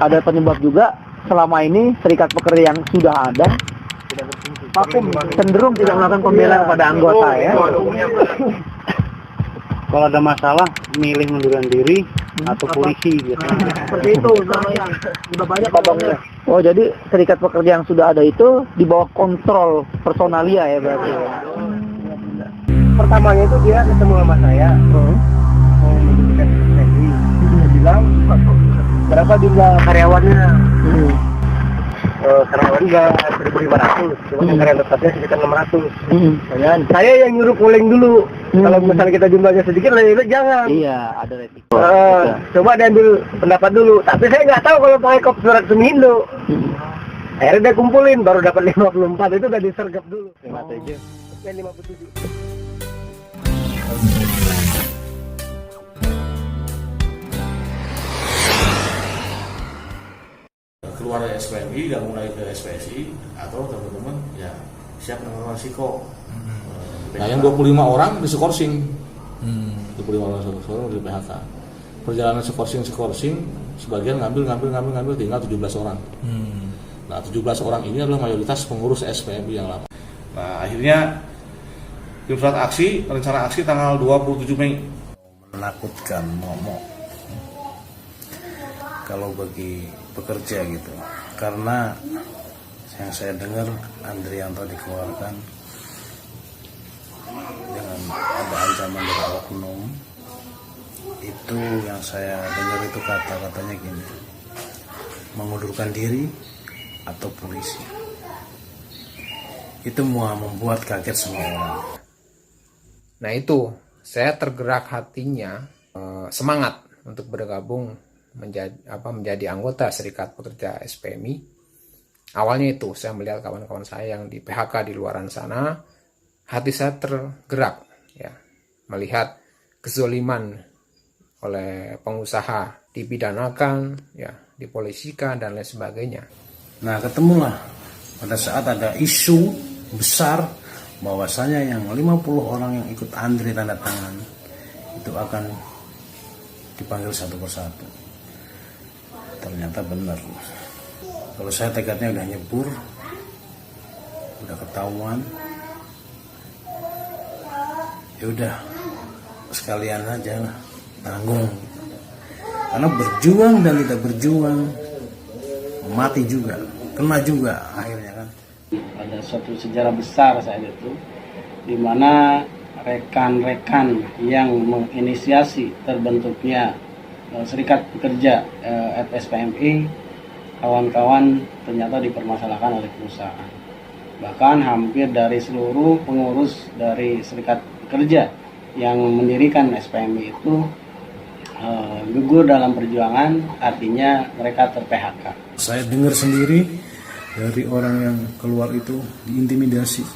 Ada penyebab juga selama ini serikat pekerja yang sudah ada cenderung tidak melakukan pembelaan kepada anggota ya. Kalau ada masalah milih mundurkan diri atau polisi gitu. Seperti itu namanya. Sudah banyak abangnya. Oh, jadi serikat pekerja yang sudah ada itu di bawah kontrol personalia ya berarti. Pertamanya itu dia ketemu sama saya. Mau mendirikan SPMI. Dia bilang berapa jumlah karyawannya? Karyawan enggak 1.500, cuma karyawan tetapnya sekitar 600. Saya yang nyuruh polling dulu. Kalau misalnya kita jumlahnya sedikit, lebih jangan. Iya, ada resiko. Coba diambil pendapat dulu. Tapi saya nggak tahu kalau pakai kop surat Semindo. Akhirnya dia kumpulin, baru dapat 54, itu udah disergap dulu. 57. Keluar dari SPMI dan mulai ke SPSI atau teman-teman ya siap menerima risiko. Nah, yang 25 orang di skorsing, 25 orang di PHK. Perjalanan skorsing, sebagian ngambil tinggal 17 orang. Nah, 17 orang ini adalah mayoritas pengurus SPMI yang lama. Nah, akhirnya tim surat aksi, rencana aksi tanggal 27 Mei. Menakutkan momok kalau bagi pekerja gitu, karena yang saya dengar Andrianto dikeluarkan dengan ada ancaman dari oknum. Itu yang saya dengar itu katanya gini, mengundurkan diri atau polisi. Itu mau membuat kaget semua orang. Nah itu, saya tergerak hatinya, semangat untuk bergabung menjadi anggota Serikat Pekerja SPMI. Awalnya itu saya melihat kawan-kawan saya yang di PHK di luaran sana, hati saya tergerak ya, melihat kezoliman oleh pengusaha, dipidanakan, ya, dipolisikan dan lain sebagainya. Nah, ketemulah pada saat ada isu besar bahwasanya yang 50 orang yang ikut antri tanda tangan itu akan dipanggil satu persatu. Ternyata benar. Kalau saya tekadnya udah nyebur, udah ketahuan, ya udah sekalian aja lah, tanggung. Karena berjuang dan tidak berjuang, mati juga, kena juga akhirnya kan. Ada suatu sejarah besar saat itu, di mana rekan-rekan yang menginisiasi terbentuknya Serikat Pekerja FSPMI, kawan-kawan ternyata dipermasalahkan oleh perusahaan. Bahkan hampir dari seluruh pengurus dari Serikat Pekerja yang mendirikan SPMI itu gugur dalam perjuangan, artinya mereka ter-PHK. Saya dengar sendiri dari orang yang keluar itu diintimidasi,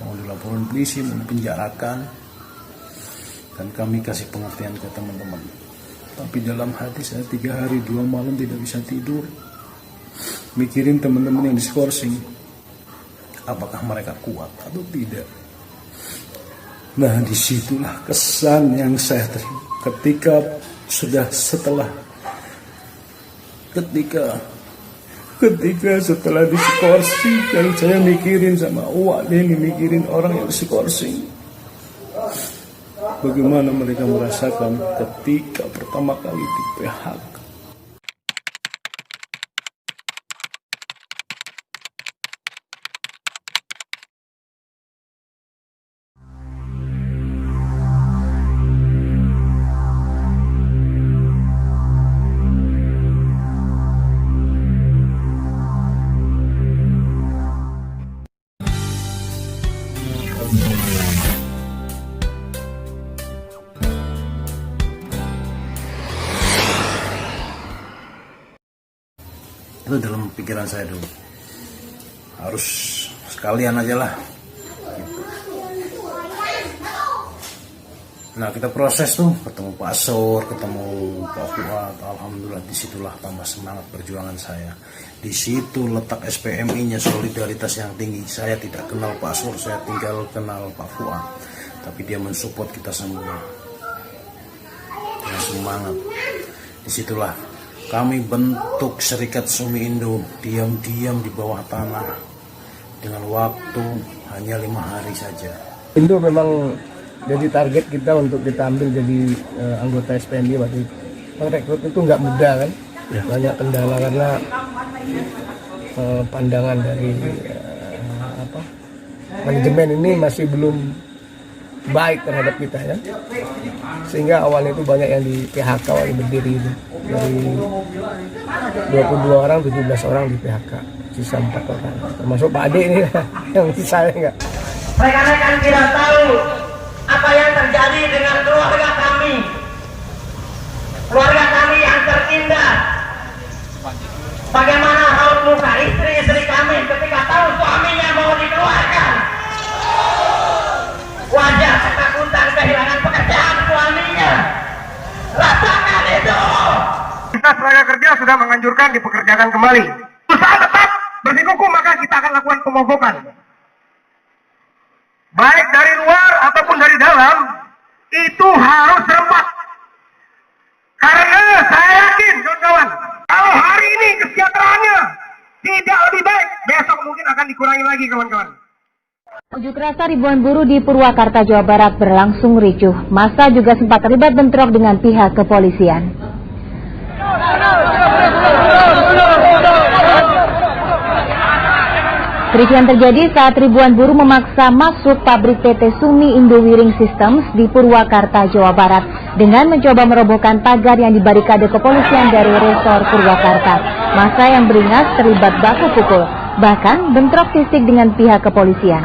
mau dilaporin polisi, mau dipenjarakan, dan kami kasih pengertian ke teman-teman. Tapi dalam hati saya 3 hari 2 malam tidak bisa tidur, mikirin teman-teman yang diskorsing, apakah mereka kuat atau tidak. Nah, disitulah kesan yang saya terima ketika setelah ketika setelah diskorsing, dan saya mikirin sama Uwak Deni, mikirin orang yang diskorsing, bagaimana mereka merasakan ketika pertama kali di PHK. Itu dalam pikiran saya dulu, harus sekalian aja lah gitu. Nah kita proses tuh, ketemu Pak Sur, ketemu Pak Fuad, alhamdulillah disitulah tambah semangat perjuangan saya. Di situ letak SPMI-nya, solidaritas yang tinggi. Saya tidak kenal Pak Sur, saya tinggal kenal Pak Fuad, tapi dia mensupport kita semua dengan semangat. Disitulah kami bentuk Serikat Sumi Indo diam-diam di bawah tanah dengan waktu hanya 5 hari saja. Indo memang jadi target kita untuk kita ambil jadi anggota SPMI waktu itu. Rekrut itu nggak mudah kan, banyak kendala karena pandangan dari manajemen ini masih belum baik terhadap kita ya, sehingga awalnya itu banyak yang di PHK waktu berdiri itu. Dari 22 orang 17 orang di PHK, sisa 4 orang termasuk Pak Ade ini yang sisa enggak. Rekan-rekan tidak tahu apa yang terjadi dengan keluarga kami yang tertindas. Bagaimana raut muka istri-istri kami ketika tahu suaminya mau dikeluarkan. Wajah ketakutan kehilangan pekerjaan suaminya. Rasakan itu. Dinas Tenaga Kerja sudah menganjurkan dipekerjakan kembali. Usaha tetap bersikukuh, maka kita akan lakukan pemogokan. Baik dari luar ataupun dari dalam, itu harus serempak. Karena saya yakin, kawan-kawan, kalau hari ini kesejahteraannya tidak lebih baik, besok mungkin akan dikurangi lagi, kawan-kawan. Unjuk rasa ribuan buruh di Purwakarta, Jawa Barat berlangsung ricuh. Massa juga sempat terlibat bentrok dengan pihak kepolisian. Kericuhan terjadi saat ribuan buruh memaksa masuk pabrik PT Sumi Indo Wiring Systems di Purwakarta, Jawa Barat dengan mencoba merobohkan pagar yang dibarikade kepolisian dari Resor Purwakarta. Massa yang beringas terlibat baku pukul, bahkan bentrok fisik dengan pihak kepolisian.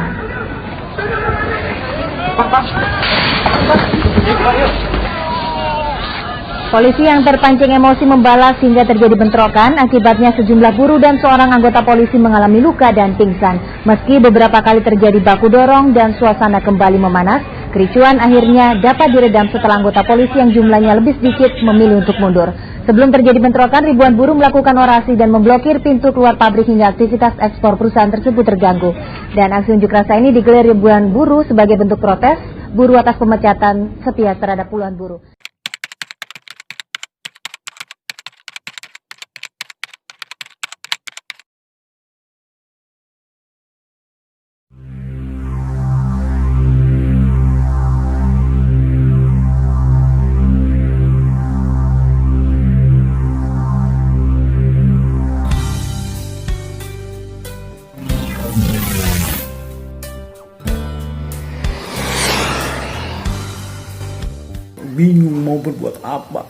Polisi yang terpancing emosi membalas hingga terjadi bentrokan. Akibatnya sejumlah buruh dan seorang anggota polisi mengalami luka dan pingsan. Meski beberapa kali terjadi baku dorong dan suasana kembali memanas, kericuhan akhirnya dapat diredam setelah anggota polisi yang jumlahnya lebih sedikit memilih untuk mundur. Sebelum terjadi bentrokan, ribuan buruh melakukan orasi dan memblokir pintu keluar pabrik hingga aktivitas ekspor perusahaan tersebut terganggu. Dan aksi unjuk rasa ini digelar ribuan buruh sebagai bentuk protes buruh atas pemecatan sepihak terhadap puluhan buruh. Bingung mau berbuat apa.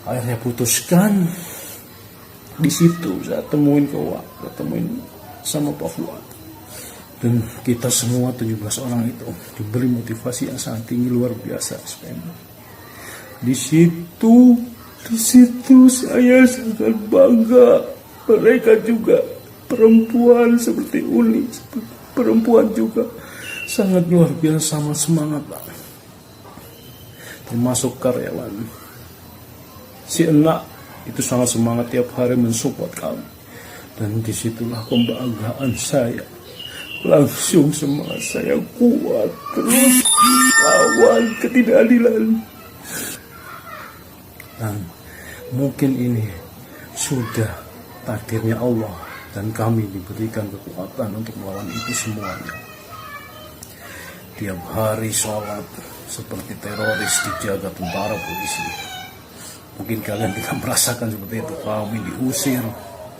Akhirnya putuskan di situ saya temuin ketemuin sama Pak Fuad. Dan kita semua 17 orang itu diberi motivasi yang sangat tinggi, luar biasa SPM. Di situ saya sangat bangga. Mereka juga perempuan seperti Uni, perempuan juga sangat luar biasa, sama semangat Pak. Termasuk karyawan si Enak itu sangat semangat tiap hari mensupport kami. Dan disitulah kebanggaan saya, langsung semangat saya kuat terus lawan ketidakadilan. Dan Mungkin ini sudah takdirnya Allah dan kami diberikan kekuatan untuk melawan itu semuanya. Tiap hari sholat seperti teroris dijaga tentara polisi. Mungkin kalian tidak merasakan seperti itu. Kami diusir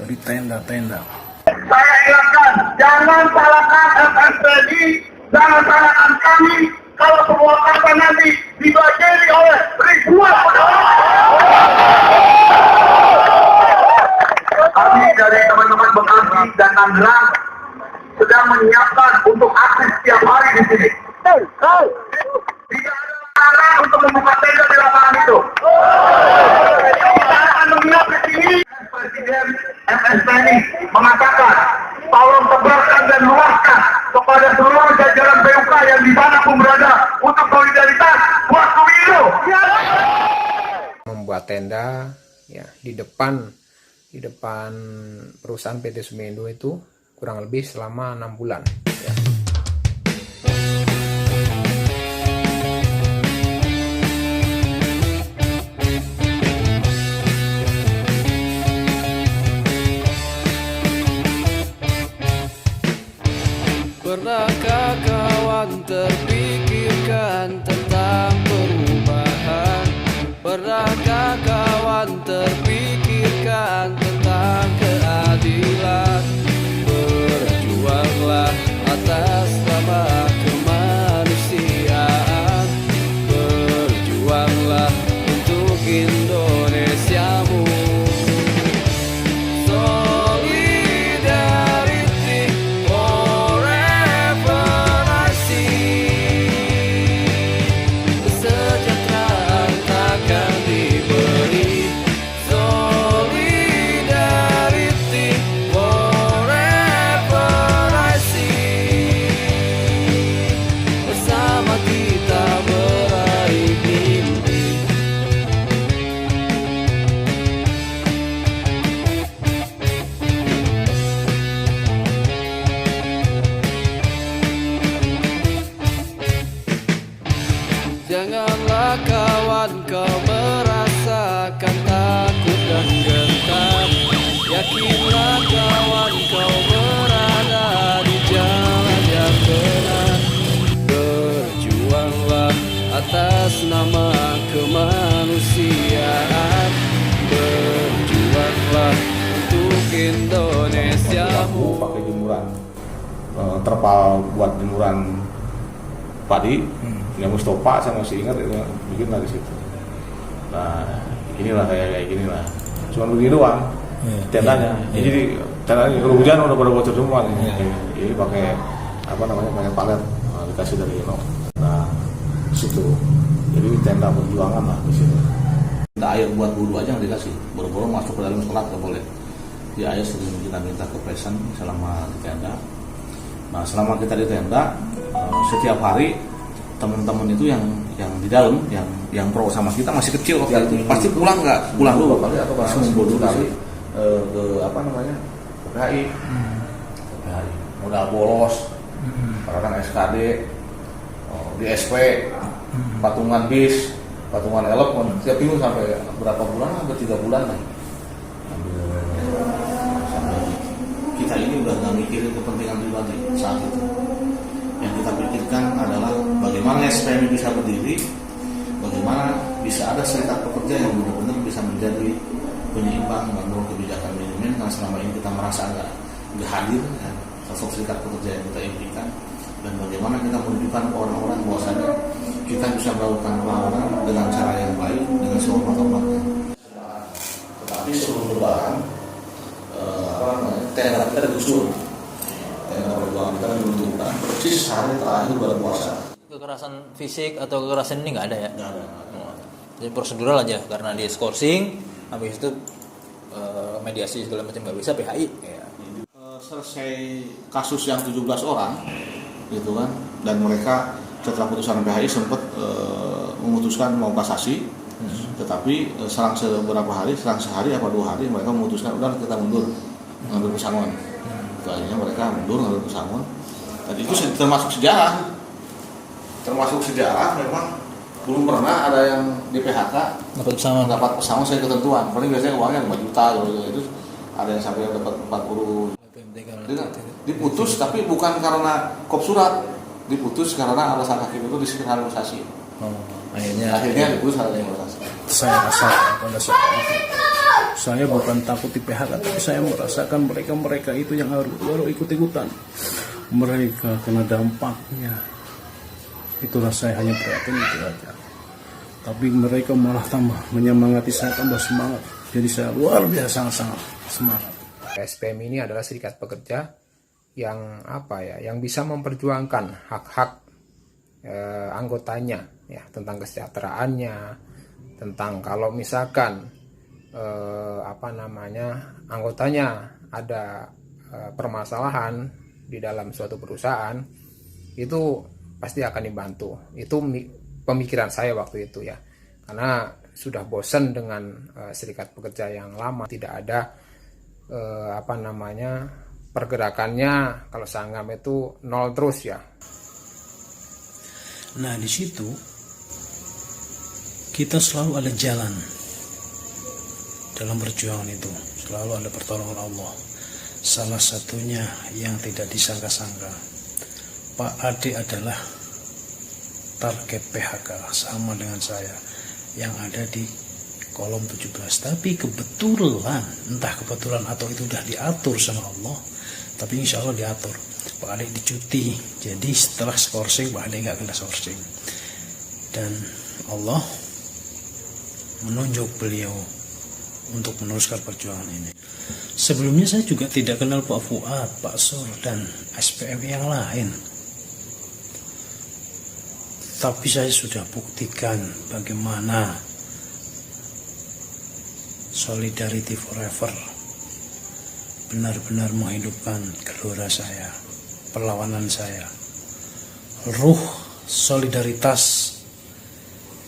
dari tenda-tenda. Saya ingatkan, jangan salahkan FSPI, jangan salahkan kami kalau semua kata nanti dibajeli oleh ribuan kami dari teman-teman Bekasi dan Tangerang sedang menyiapkan untuk aksi setiap hari di sini. Tidak ada cara untuk membuka tenda di lapangan itu. Kita akan menginap di sini. Presiden FSPI mengatakan, tolong tebarkan dan luaskan kepada seluruh jajaran PUK yang di mana pun berada untuk solidaritas buat pemilu. Membuat tenda ya di depan perusahaan PT Sumendo itu kurang lebih selama 6 bulan ya. Pernahkah kawan terpikirkan tentang perubahan? Pernahkah kawan terpikirkan tentang keadilan? Berjuanglah atas nama kemanusiaan. Berjuanglah untuk Indonesiamu. Janganlah kawan kau merasakan takut dan gentar. Yakinlah kawan kau berada di jalan yang benar. Berjuanglah atas nama kemanusiaan. Berjuanglah untuk Indonesia. Aku pakai jemuran terpal buat jemuran padi. Yang Mustafa saya masih ingat itu bikin dari situ. Nah inilah kayak gini lah. Cuma begini doang tendanya. Jadi tendanya kalau hujan udah pada bocor semua nih. Ini pakai apa namanya pakai palet dikasih dari Ino. Nah situ. Jadi tenda perjuangan lah di situ. Ada air buat wudhu aja nggak dikasih. Boro-boro masuk ke dalam sholat nggak boleh. Di air sering kita minta kepresan selama di tenda. Nah selama kita di tenda setiap hari teman-teman itu yang di dalam yang pro sama kita masih kecil waktu itu pasti pulang dulu kali atau ngumpul dulu kali ke apa namanya PPHI modal bolos kadang SKD di SP patungan bis patungan elok setiap minggu sampai berapa bulan hampir 3 bulan lah sampai kita ini udah nggak mikirin kepentingan pribadi saat itu. Yang kita pikirkan adalah bagaimana SPMI bisa berdiri, bagaimana bisa ada serikat pekerja yang benar-benar bisa menjadi penyeimbang menurut kebijakan manajemen karena selama ini kita merasa nggak hadir ya, sosok serikat pekerja yang kita impikan dan bagaimana kita menunjukkan ke orang-orang bahwasanya kita bisa melakukan perlawanan dengan cara yang baik dengan sehormat-hormatnya. Tetapi sebelum lebaran tenda kita digusur. Kita menentukan persis hari terakhir berpuasa. Kekerasan fisik atau kekerasan ini nggak ada ya? Nggak ada. Jadi prosedural aja karena dia skorsing, habis itu mediasi segala macam nggak bisa PHI. Ya. Selesai kasus yang 17 orang, gitu kan, dan mereka setelah putusan PHI sempat memutuskan mau kasasi, tetapi selang beberapa hari, selang sehari apa 2 hari mereka memutuskan udah kita mundur, ngambil pesangon. Akhirnya mereka mundur ngambil pesangon. Dan itu termasuk sejarah memang belum pernah ada yang di PHK dapat pesangon saya ketentuan. Paling biasanya uangnya 5 juta gitu. Ada yang sampai dapat 40. Diputus tapi bukan karena kop surat, diputus karena alasan hakim itu diskriminalisasi. Akhirnya diputus alasan kriminalisasi. Saya rasakan pada saat itu, saya bukan takut di PHK, tapi saya merasakan mereka itu yang baru ikut-ikutan, mereka kena dampaknya. Itulah saya hanya prihatin itu aja. Tapi mereka malah tambah menyemangati saya, tambah semangat. Jadi saya luar biasa sangat semangat. SPMI ini adalah serikat pekerja yang yang bisa memperjuangkan hak-hak anggotanya, ya, tentang kesejahteraannya, tentang kalau misalkan anggotanya ada permasalahan di dalam suatu perusahaan, itu pasti akan dibantu. Itu pemikiran saya waktu itu, ya, karena sudah bosan dengan serikat pekerja yang lama, tidak ada pergerakannya, kalau Sangam itu nol terus, ya. Nah, di situ kita selalu ada jalan dalam perjuangan itu, selalu ada pertolongan Allah. Salah satunya yang tidak disangka-sangka, Pak Ade adalah target PHK sama dengan saya yang ada di kolom 17. Tapi kebetulan, entah kebetulan atau itu udah diatur sama Allah, tapi insya Allah diatur, Pak Ade dicuti. Jadi setelah skorsing Pak Ade nggak kena skorsing, dan Allah menunjuk beliau untuk meneruskan perjuangan ini. Sebelumnya saya juga tidak kenal Pak Fuad, Pak Sur, dan SPM yang lain. Tapi saya sudah buktikan bagaimana Solidarity Forever benar-benar menghidupkan gelora saya, perlawanan saya, ruh solidaritas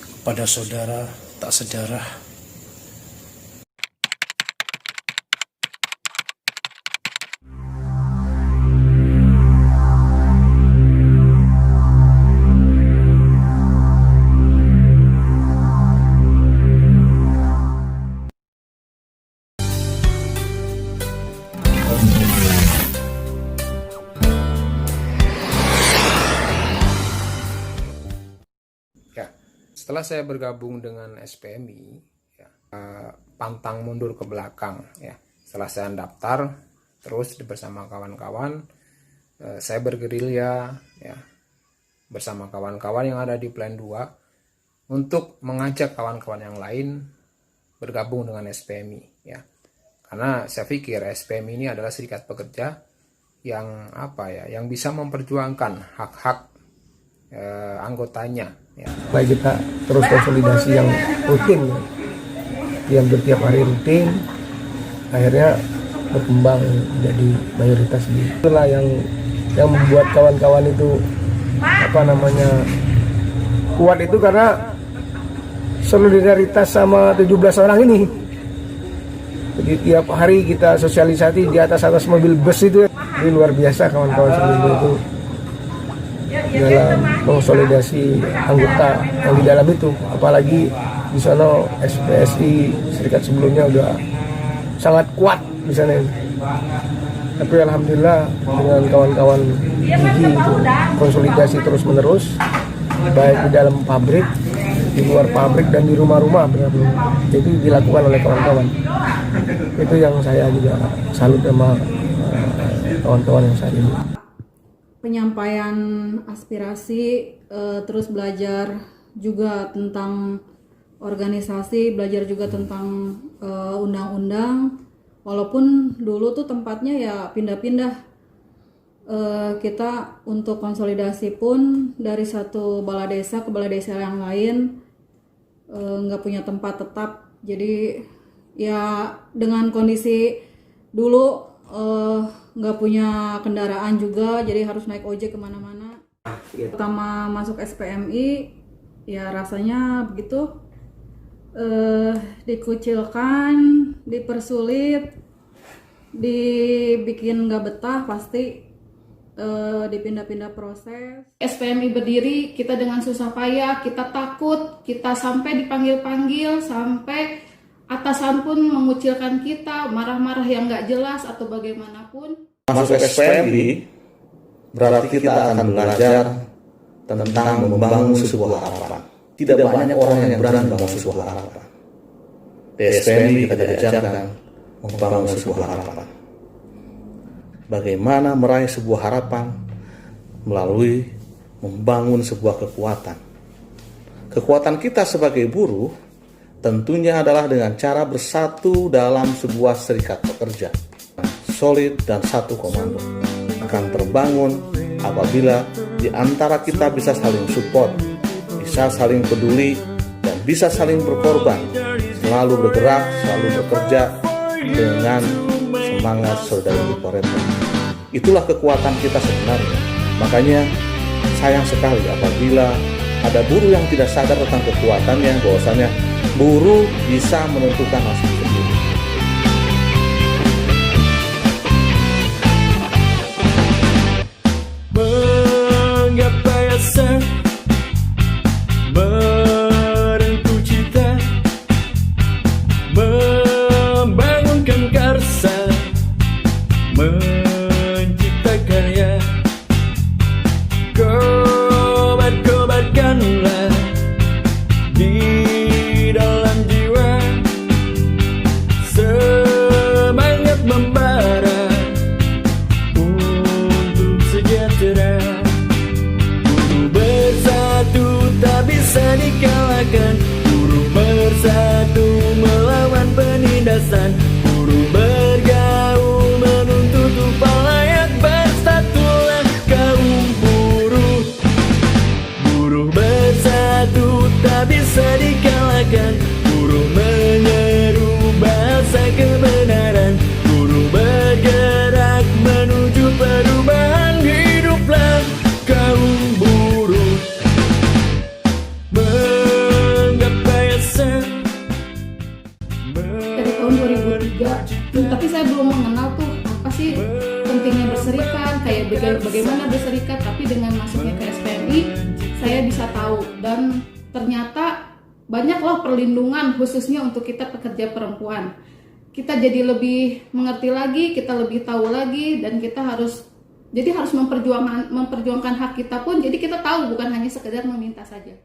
kepada saudara tak sedarah. Setelah saya bergabung dengan SPMI, ya, pantang mundur ke belakang, ya. Setelah saya daftar, terus bersama kawan-kawan, saya bergerilya, ya, bersama kawan-kawan yang ada di Plan 2 untuk mengajak kawan-kawan yang lain bergabung dengan SPMI, ya. Karena saya pikir SPMI ini adalah serikat pekerja yang yang bisa memperjuangkan hak-hak anggotanya, ya. Baik, kita terus konsolidasi yang rutin, yang setiap hari rutin, akhirnya berkembang menjadi mayoritas itulah yang membuat kawan-kawan itu kuat itu karena solidaritas sama 17 orang ini. Jadi tiap hari kita sosialisasi di atas mobil bus itu luar biasa kawan-kawan seperti itu dalam konsolidasi anggota yang di dalam itu, apalagi di sana SPSI serikat sebelumnya udah sangat kuat di sana. Tapi alhamdulillah dengan kawan-kawan gigi itu konsolidasi terus menerus, baik di dalam pabrik, di luar pabrik, dan di rumah-rumah, itu dilakukan oleh kawan-kawan. Itu yang saya juga salut sama kawan-kawan yang saat ini. Penyampaian aspirasi, terus belajar juga tentang organisasi, belajar juga tentang undang-undang. Walaupun dulu tuh tempatnya ya pindah-pindah, kita untuk konsolidasi pun dari satu balai desa ke balai desa yang lain, nggak punya tempat tetap. Jadi ya dengan kondisi dulu nggak punya kendaraan juga, jadi harus naik ojek kemana-mana. Pertama masuk SPMI ya rasanya begitu, dikucilkan, dipersulit, dibikin nggak betah pasti. dipindah-pindah proses. SPMI berdiri, kita dengan susah payah, kita takut, kita sampai dipanggil-panggil, sampai atasan pun mengucilkan kita, marah-marah yang nggak jelas atau bagaimanapun. Masuk SPMI berarti kita akan belajar tentang membangun sebuah harapan. Tidak banyak orang yang berani membangun sebuah harapan. Di SPMI kita diajarkan membangun sebuah harapan. Bagaimana meraih sebuah harapan melalui membangun sebuah kekuatan. Kekuatan kita sebagai buruh tentunya adalah dengan cara bersatu dalam sebuah serikat pekerja. Solid dan satu komando akan terbangun apabila di antara kita bisa saling support, bisa saling peduli, dan bisa saling berkorban, selalu bergerak, selalu bekerja dengan semangat solidarity forever. Itulah kekuatan kita sebenarnya. Makanya sayang sekali apabila ada buruh yang tidak sadar tentang kekuatannya, bahwasanya buruh bisa menentukan nasib sendiri. Mengapa asa merengkuh cita, membangunkan karsa, mencipta karya, kobat-kobatkanlah di dalam jiwa, semangat membara untuk sejahtera. Buruh bersatu tak bisa dikalahkan, buruh bersatu melawan penindasan, buruh bergaul menuntut upah layak, bersatulah kaum buruh. Buruh bersatu tak bisa dikalahkan, buruh menyeru bahasa kebenaran, buruh bergerak menuju perubahan, hiduplah kaum buruh. Menggapai asa Dari tahun 2003, tapi saya belum mengenal tuh apa sih pentingnya berserikat, kayak bagaimana berserikat. Tapi dengan masuknya ke SPMI, saya bisa tahu, dan ternyata banyak loh perlindungan khususnya untuk kita pekerja perempuan. Kita jadi lebih mengerti lagi, kita lebih tahu lagi, dan kita harus memperjuangkan hak kita pun. Jadi kita tahu, bukan hanya sekedar meminta saja.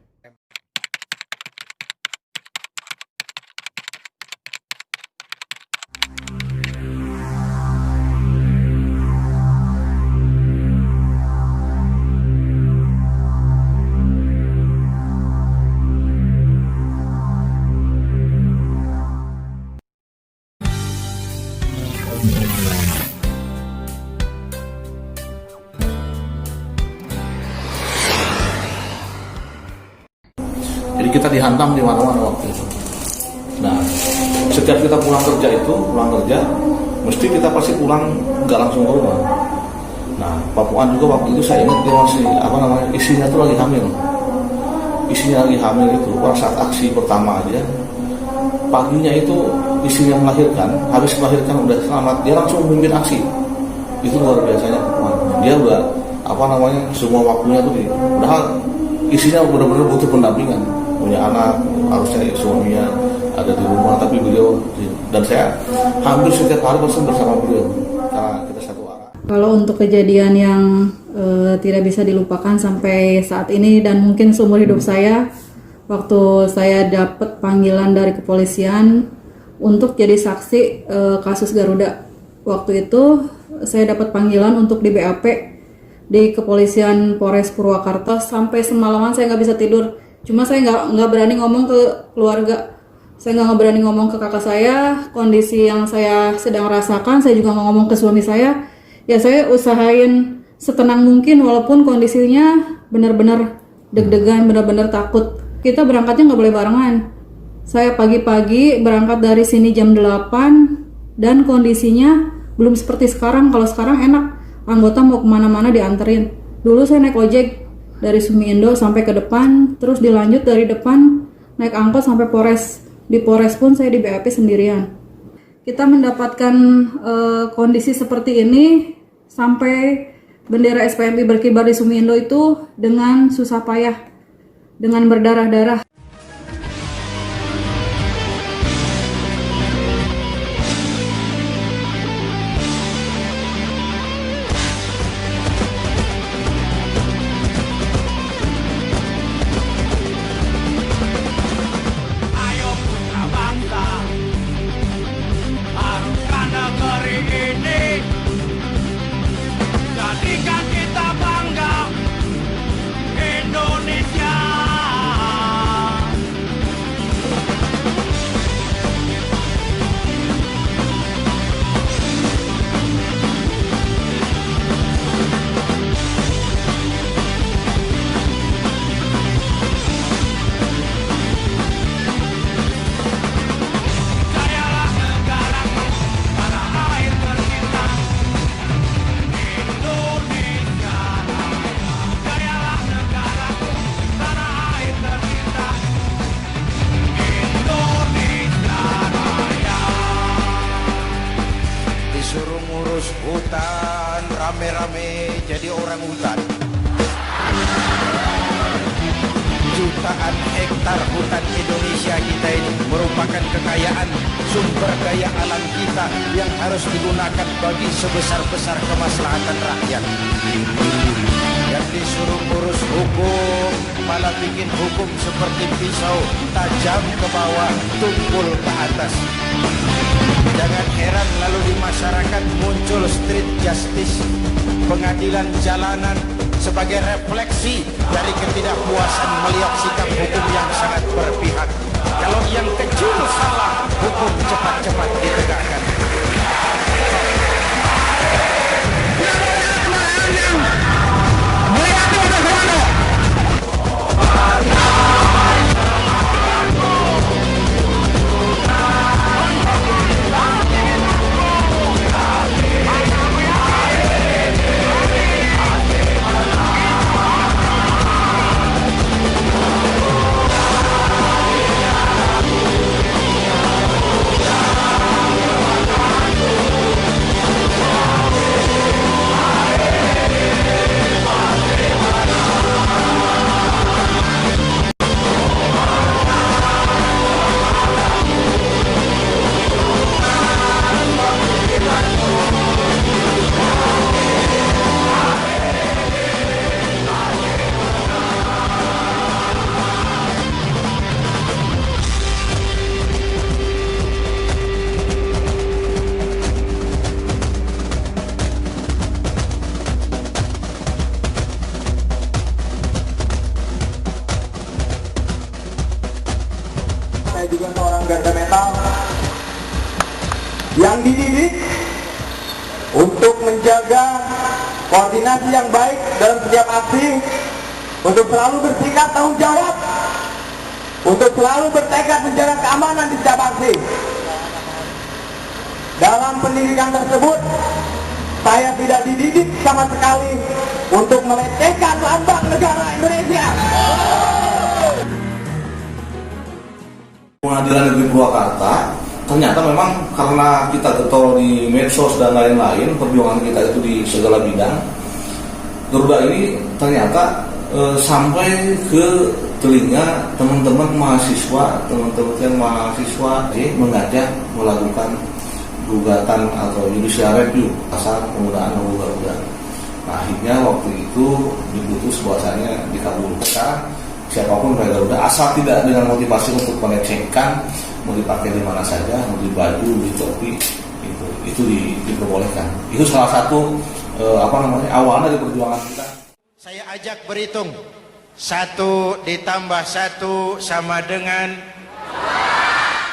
Jadi kita dihantam di mana-mana waktu itu. Nah, setiap kita pulang kerja, mesti kita pasti pulang nggak langsung ke rumah. Nah, Papuan juga waktu itu saya ingat dia masih istrinya tuh lagi hamil. Istrinya lagi hamil itu pada saat aksi pertama aja. Paginya itu istrinya melahirkan, habis melahirkan udah selamat, dia langsung memimpin aksi. Itu luar biasanya Papuan. Dia udah semua waktunya tuh padahal istrinya benar-benar butuh pendampingan, punya anak, harusnya suaminya ada di rumah, tapi beliau dan saya hampir setiap hari bersama beliau karena kita satu arah. Kalau untuk kejadian yang tidak bisa dilupakan sampai saat ini dan mungkin seumur hidup saya, waktu saya dapat panggilan dari kepolisian untuk jadi saksi kasus Garuda. Waktu itu saya dapat panggilan untuk di BAP di kepolisian Polres Purwakarta. Sampai semalaman saya nggak bisa tidur. Cuma saya nggak berani ngomong ke keluarga. Saya nggak berani ngomong ke kakak saya kondisi yang saya sedang rasakan. Saya juga nggak ngomong ke suami saya. Ya saya usahain setenang mungkin walaupun kondisinya benar-benar deg-degan, benar-benar takut. Kita berangkatnya nggak boleh barengan. Saya pagi-pagi berangkat dari sini jam 8 dan kondisinya belum seperti sekarang. Kalau sekarang enak, anggota mau kemana-mana dianterin. Dulu saya naik ojek dari Sumiindo sampai ke depan, terus dilanjut dari depan naik angkot sampai Polres. Di Polres pun saya di BAP sendirian. Kita mendapatkan kondisi seperti ini sampai bendera SPMI berkibar di Sumindo itu dengan susah payah, dengan berdarah-darah. Disuruh ngurus hutan, rame-rame jadi orang hutan. Jutaan hektar hutan Indonesia kita ini merupakan kekayaan sumber daya alam kita yang harus digunakan bagi sebesar-besar kemaslahatan rakyat. Yang disuruh ngurus hukum malah bikin hukum seperti pisau, tajam ke bawah, tumpul ke atas. Jangan heran lalu di masyarakat muncul street justice, pengadilan jalanan sebagai refleksi dari ketidakpuasan melihat sikap hukum yang sangat berpihak. Kalau yang kecil salah, hukum cepat-cepat ditegakkan. Saya juga seorang garda metal yang dididik untuk menjaga koordinasi yang baik dalam setiap aksi, untuk selalu bersikap tanggung jawab, untuk selalu bertekad menjaga keamanan di setiap aksi. Dalam pendidikan tersebut, saya tidak dididik sama sekali untuk melecehkan lambang negara Indonesia. Pengadilan Negeri Purwakarta ternyata memang karena kita getol di medsos dan lain-lain, perjuangan kita itu di segala bidang, Garuda ini ternyata sampai ke telinga teman-teman mahasiswa mengajak melakukan gugatan atau judicial review pasal penggunaan logo Garuda. Nah, akhirnya waktu itu diputus bahwasanya dikabulkan. Siapapun pakai Garuda asal tidak dengan motivasi untuk melecehkan, mau dipakai di mana saja, mau di baju, di topi, itu diperbolehkan. Itu salah satu awalnya dari perjuangan kita. Saya ajak berhitung 1 ditambah 1 sama dengan,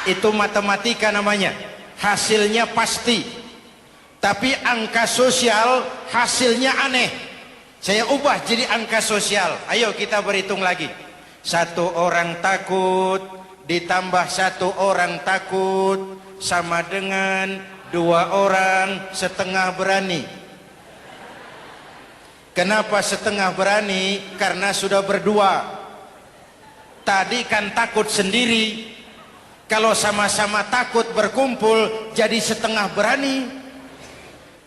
itu matematika namanya, hasilnya pasti, tapi angka sosial hasilnya aneh. Saya ubah jadi angka sosial. Ayo kita berhitung lagi. 1 orang takut ditambah 1 orang takut sama dengan 2 orang setengah berani. Kenapa setengah berani? Karena sudah berdua. Tadi kan takut sendiri. Kalau sama-sama takut berkumpul jadi setengah berani.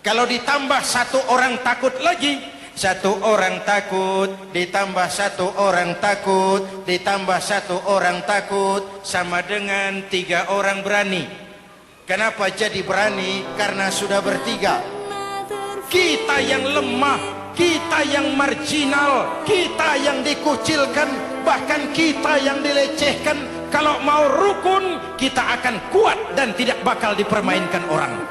Kalau ditambah 1 orang takut lagi, Satu orang takut ditambah satu orang takut ditambah satu orang takut sama dengan 3 orang berani. Kenapa jadi berani? Karena sudah bertiga. Kita yang lemah, kita yang marginal, kita yang dikucilkan, bahkan kita yang dilecehkan. Kalau mau rukun, kita akan kuat dan tidak bakal dipermainkan orang.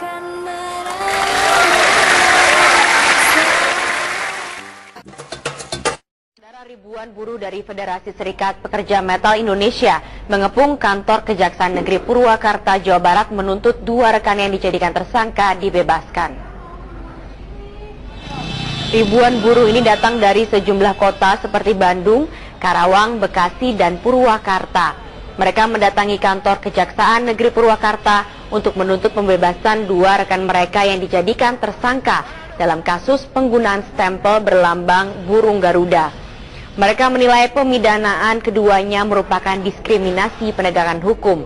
Ribuan buruh dari Federasi Serikat Pekerja Metal Indonesia mengepung kantor Kejaksaan Negeri Purwakarta, Jawa Barat menuntut 2 rekan yang dijadikan tersangka dibebaskan. Ribuan buruh ini datang dari sejumlah kota seperti Bandung, Karawang, Bekasi, dan Purwakarta. Mereka mendatangi kantor Kejaksaan Negeri Purwakarta untuk menuntut pembebasan 2 rekan mereka yang dijadikan tersangka dalam kasus penggunaan stempel berlambang burung Garuda. Mereka menilai pemidanaan keduanya merupakan diskriminasi penegakan hukum.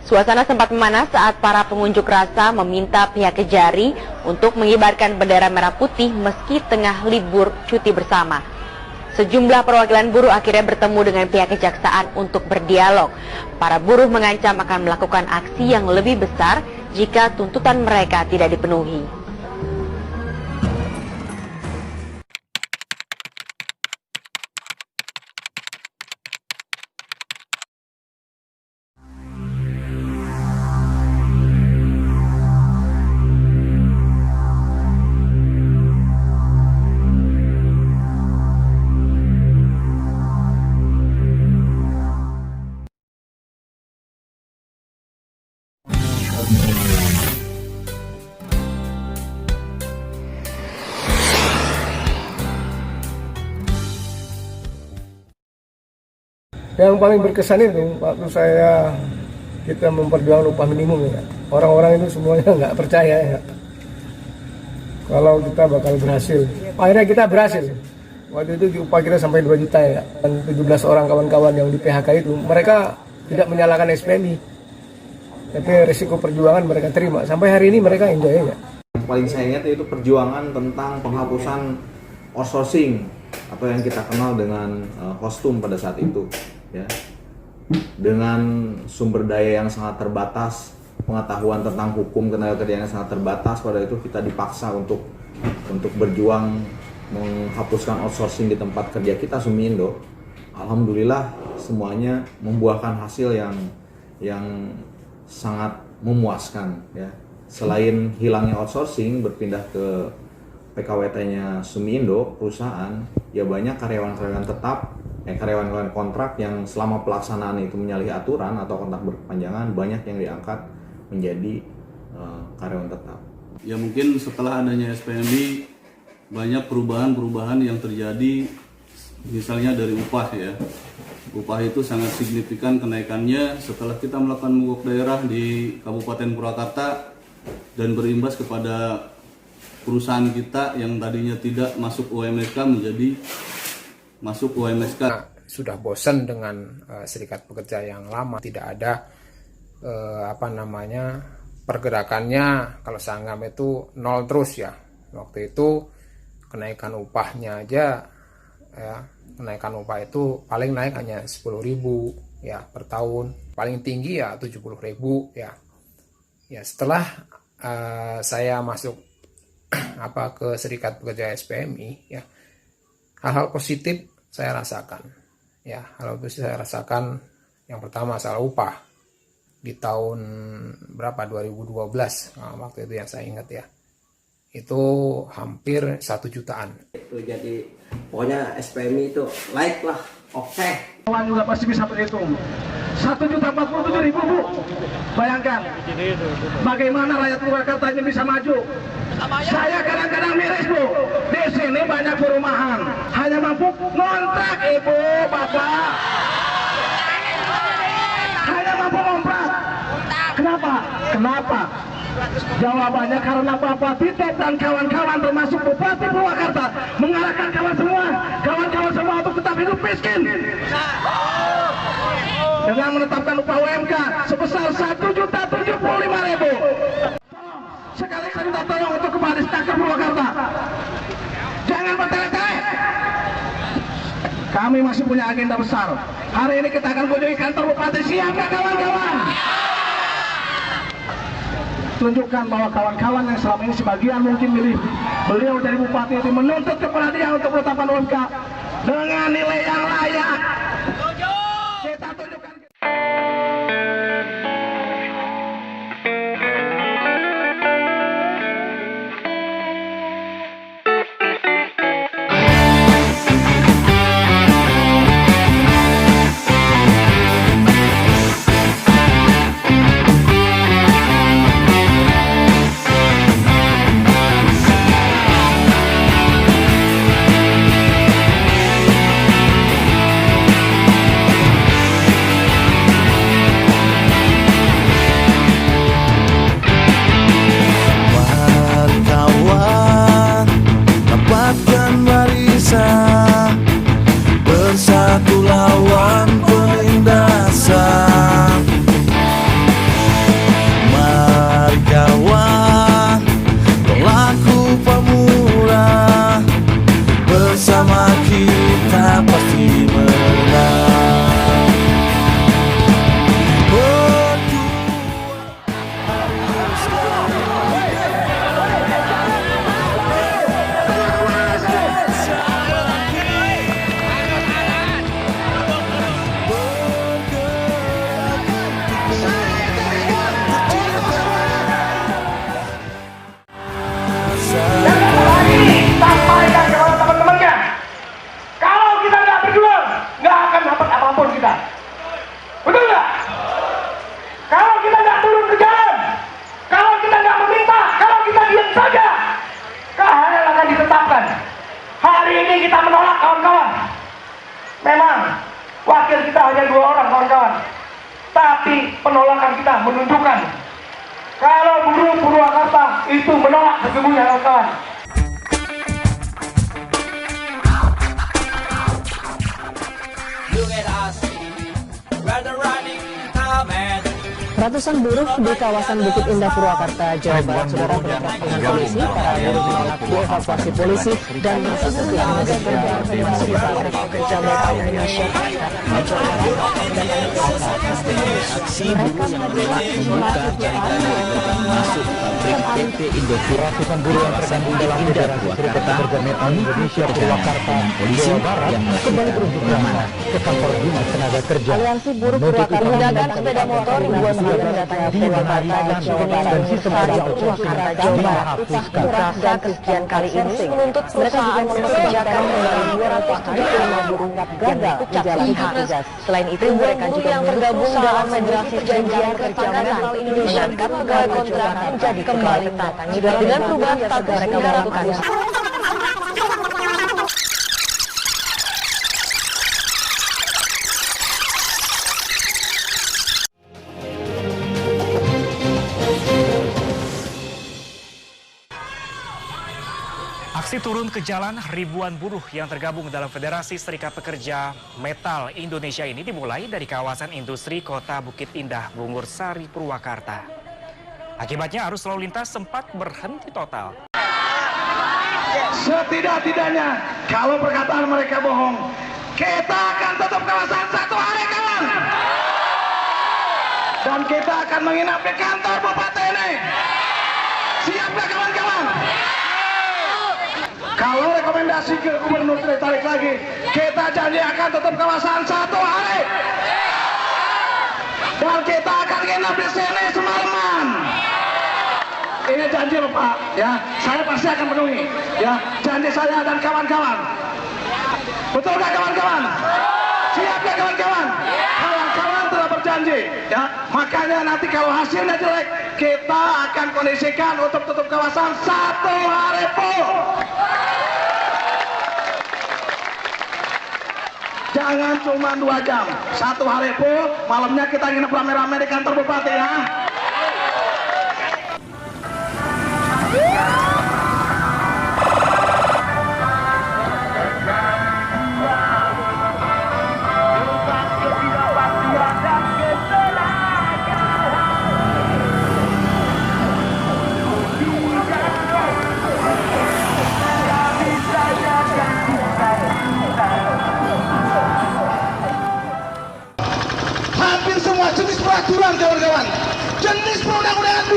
Suasana sempat memanas saat para pengunjuk rasa meminta pihak Kejari untuk mengibarkan bendera merah putih meski tengah libur cuti bersama. Sejumlah perwakilan buruh akhirnya bertemu dengan pihak kejaksaan untuk berdialog. Para buruh mengancam akan melakukan aksi yang lebih besar jika tuntutan mereka tidak dipenuhi. Yang paling berkesan itu waktu kita memperjuangkan upah minimum ya. Orang-orang itu semuanya nggak percaya ya, kalau kita bakal berhasil. Akhirnya kita berhasil. Waktu itu upah kita sampai 2 juta ya. Dan 17 orang kawan-kawan yang di PHK itu, mereka tidak menyalahkan SPMI. Tapi resiko perjuangan mereka terima. Sampai hari ini mereka enjoy ya. Yang paling saya ingat itu perjuangan tentang penghapusan outsourcing atau yang kita kenal dengan kostum pada saat itu. Ya, dengan sumber daya yang sangat terbatas, pengetahuan tentang hukum tenaga kerja yang sangat terbatas, pada itu kita dipaksa untuk berjuang menghapuskan outsourcing di tempat kerja kita Sumiindo. Alhamdulillah semuanya membuahkan hasil yang sangat memuaskan ya. Selain hilangnya outsourcing, berpindah ke PKWT-nya Sumiindo perusahaan, ya banyak karyawan-karyawan tetap, karyawan-karyawan kontrak yang selama pelaksanaan itu menyalahi aturan atau kontrak berkepanjangan, banyak yang diangkat menjadi karyawan tetap. Ya mungkin setelah adanya SPMI banyak perubahan-perubahan yang terjadi, misalnya dari upah ya. Upah itu sangat signifikan kenaikannya setelah kita melakukan mogok daerah di Kabupaten Purwakarta dan berimbas kepada perusahaan kita yang tadinya tidak masuk UMSK menjadi masuk UMSK. Sudah bosan dengan serikat pekerja yang lama, tidak ada pergerakannya. Kalau Sanggam itu nol terus ya. Waktu itu kenaikan upahnya aja ya, kenaikan upah itu paling naik hanya 10.000 ya per tahun, paling tinggi ya 70.000 ya. Ya setelah saya masuk ke serikat pekerja SPMI ya, hal-hal positif saya rasakan ya. Hal positif saya rasakan yang pertama masalah upah di tahun 2012 waktu itu yang saya ingat ya, itu hampir 1 jutaan. Jadi pokoknya SPMI itu like lah, oke. Kawan juga pasti bisa berhitung. 1.047.000 Bu. Bayangkan bagaimana rakyat Purwakarta ini bisa maju. Saya kadang-kadang miris Bu. Di sini banyak perumahan, hanya mampu ngontrak Ibu, Bapak. Hanya mampu ngontrak. Kenapa? Jawabannya karena Bapak Tito dan kawan-kawan termasuk Bupati Purwakarta mengarahkan kawan-kawan semua untuk tetap hidup miskin. Dengan menetapkan upah UMK sebesar 1.075.000. Sekali-kali minta tolong untuk kembali ke Purwakarta. Jangan bertele-tele. kami masih punya agenda besar. Hari ini kita akan kunjungi kantor Bupati. Siap nggak kawan-kawan? Tunjukkan bahwa kawan-kawan yang selama ini sebagian mungkin milih beliau dari Bupati itu menuntut kepada dia untuk penetapan UMK dengan nilai yang layak. Kita tunjukkan. Bersatu lawan penindasan. Mari kawan, pelaku pemurah, bersama kita pasti menang. Memang wakil kita hanya 2 orang kawan-kawan, tapi penolakan kita menunjukkan kalau buruh Purwakarta itu menolak sesungguhnya kawan-kawan. Ratusan buruh di kawasan Bukit Indah Purwakarta, Jawa Barat, saudara, berdesak dengan polisi. Para buruh menolak dievakuasi polisi dan bersikukuh dengan kerja termasuk para pekerja metal Indonesia Aksi buruh yang menolak membuka jalan masuk pabrik PT Indofood. Ratusan buruh yang tergabung dalam Federasi Serikat Pekerja Metal Indonesia Purwakarta, polisi yang kembali berunjuk rasa ke kantor Dinas Tenaga Kerja. Aliansi Buruh Purwakarta menggunakan sepeda motor ribuan buruh mendatangi Purwakarta, Jawa Barat, Purwakarta, Jawa Barat, Utah, dan kesekian kali ini menuntut perusahaan mempekerjakan kembali 275 buruh gagal menjalani tugas. Selain itu, mereka juga yang tergabung dalam Federasi Perjanjian Kerja Metal Indonesia menangkap pegawai kontrak menjadi kembali tetap dengan perubahan status mereka melakukan. Aksi turun ke jalan ribuan buruh yang tergabung dalam Federasi Serikat Pekerja Metal Indonesia ini dimulai dari kawasan industri Kota Bukit Indah, Bungur Sari, Purwakarta. Akibatnya arus lalu lintas sempat berhenti total. Setidak-tidaknya kalau perkataan mereka bohong, kita akan tutup kawasan 1 hari kawan. Dan kita akan menginap di kantor Bupati ini. Siap gak kawan-kawan? Kalau rekomendasi ke gubernur ditarik lagi, kita janji akan tutup kawasan 1 hari. Dan kita akan nginap di sini semalaman. Ini janji loh Pak, ya. Saya pasti akan penuhi, ya. Janji saya dan kawan-kawan. Betul nggak kawan-kawan? Siap nggak kawan-kawan? Kawan-kawan telah berjanji, ya. Makanya nanti kalau hasilnya jelek, kita akan kondisikan untuk tutup kawasan 1 hari full. Jangan cuma 2 jam, 1 hari full, malamnya kita nginep rame-rame di kantor Bupati ya.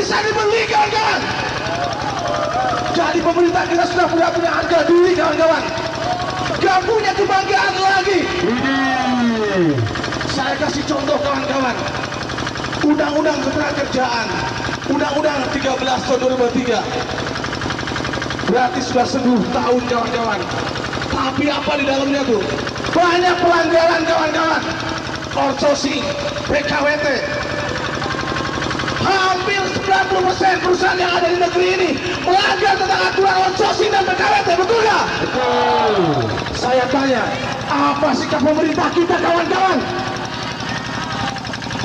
bisa dibeli kawan-kawan. Jadi pemerintah kita sudah punya harga diri kawan-kawan. Gak punya kebanggaan lagi. Saya kasih contoh kawan-kawan. Undang-Undang Ketenagakerjaan, Undang-Undang 13 tahun 2003. Berarti sudah 10 tahun kawan-kawan. Tapi apa di dalamnya tuh? Banyak pelanggaran kawan-kawan. Outsourcing, PKWT. Hampir 90% perusahaan yang ada di negeri ini melanggar tentang aturan outsourcing dan PKWT, betul nggak? Betul. Saya tanya, apa sikap pemerintah kita kawan-kawan?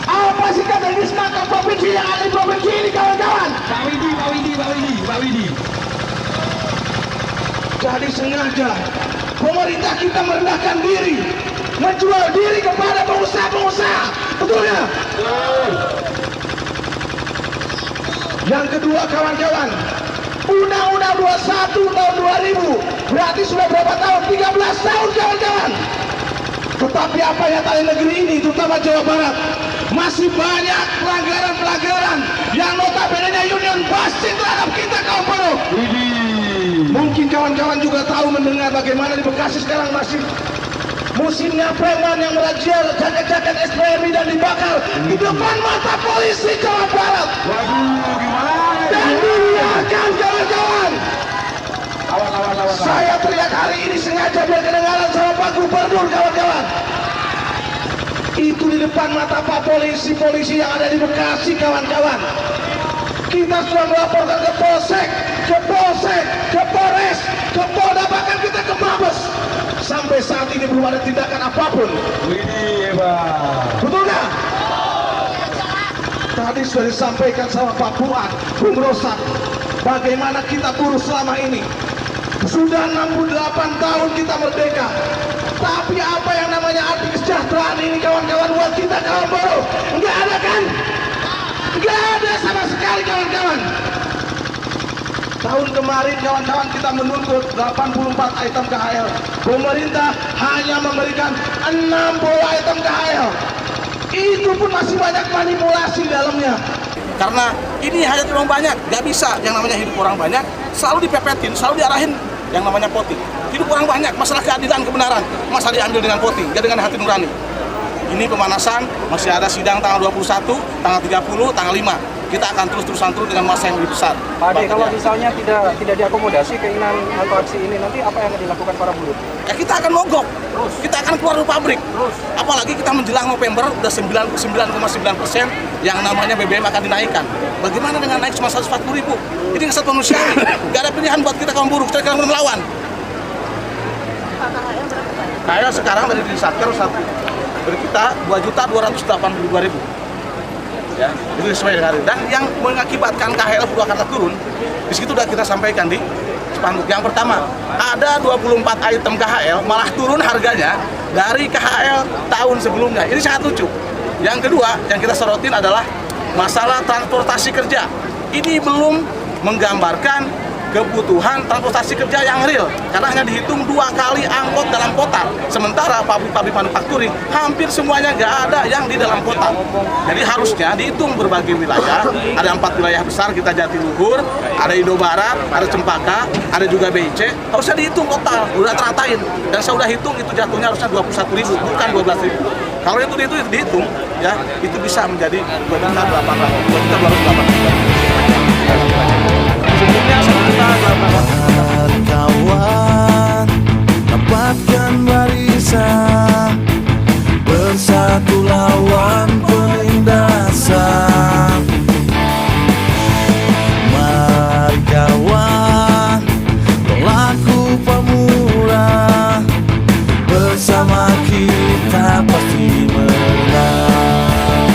Apa sikap dari semua provinsi yang ada di provinsi ini kawan-kawan? Pak Widi. Jadi sengaja pemerintah kita merendahkan diri, menjual diri kepada pengusaha-pengusaha, betul nggak? Betul. Yang kedua kawan-kawan, Undang-Undang 21 tahun 2000, berarti sudah berapa tahun? 13 tahun kawan-kawan. Tetapi apa yang ada di negeri ini, terutama Jawa Barat, masih banyak pelanggaran-pelanggaran yang notabene union busting terhadap kita kaum buruh. Mungkin kawan-kawan juga tahu mendengar bagaimana di Bekasi sekarang masih musimnya preman yang merazia jaket-jaket SPMI dan dibakar di depan mata polisi Jawa Barat. Waduh, gimana? Dan dibiarkan kawan-kawan. Saya teriak hari ini sengaja biar kedengaran sama Pak Gubernur kawan-kawan. Itu di depan mata Pak polisi-polisi yang ada di Bekasi kawan-kawan. Kita sudah melaporkan ke Polsek, ke Polres, ke Polda, bahkan kita ke Mabes. Sampai saat ini belum ada tindakan apapun. Betul nggak? Tadi sudah disampaikan sama Pak Fuad, Bung Rosak, bagaimana kita buruh selama ini. Sudah 68 tahun kita merdeka. Tapi apa yang namanya arti kesejahteraan ini kawan-kawan buat kita kawan buruh? Nggak ada kan? Nggak ada sama sekali kawan-kawan. Tahun kemarin kawan-kawan kita menuntut 84 item KHL. Pemerintah hanya memberikan 60 item KHL. Itu pun masih banyak manipulasi di dalamnya. Karena ini hajat orang banyak, gak bisa yang namanya hidup orang banyak, selalu dipepetin, selalu diarahin yang namanya voting. Hidup orang banyak, masalah keadilan, kebenaran, masa diambil dengan voting, gak dengan hati nurani. Ini pemanasan, masih ada sidang tanggal 21, tanggal 30, tanggal 5. Kita akan terus-terusan dengan masa yang lebih besar. Pak Ade, kalau misalnya tidak diakomodasi keinginan atau aksi ini, nanti apa yang akan dilakukan para buruh? Ya kita akan mogok, kita akan keluar dari pabrik. Apalagi kita menjelang November udah 99,9% yang namanya BBM akan dinaikkan. Bagaimana dengan naik cuma 140.000? Ini kesatuan manusiawi. Gak ada pilihan buat kita kaum buruh, kita akan melawan. KHL sekarang dari Satker dari kita 2.282.000. Ya, itu sesuai dengan hari. Dan yang mengakibatkan KHL Purwakarta turun, di situ sudah kita sampaikan di spanduk. Yang pertama, ada 24 item KHL malah turun harganya dari KHL tahun sebelumnya. Ini sangat lucu. Yang kedua, yang kita sorotin adalah masalah transportasi kerja. Ini belum menggambarkan kebutuhan transportasi kerja yang real, karena hanya dihitung 2 kali angkot dalam kota. Sementara pabrik-pabrik manufacturing hampir semuanya nggak ada yang di dalam kota. Jadi harusnya dihitung berbagai wilayah. Ada 4 wilayah besar, kita Jatiluhur, ada Indobarat, ada Cempaka, ada juga BIC. Harusnya dihitung total, udah teratain. Dan saya udah hitung itu jatuhnya harusnya 21.000, bukan 12.000. Kalau itu dihitung, ya itu bisa menjadi 2.208. Kawan, dapatkan barisan, bersatu lawan penindasan. Mari kawan, pelaku pemurah, bersama kita pasti menang.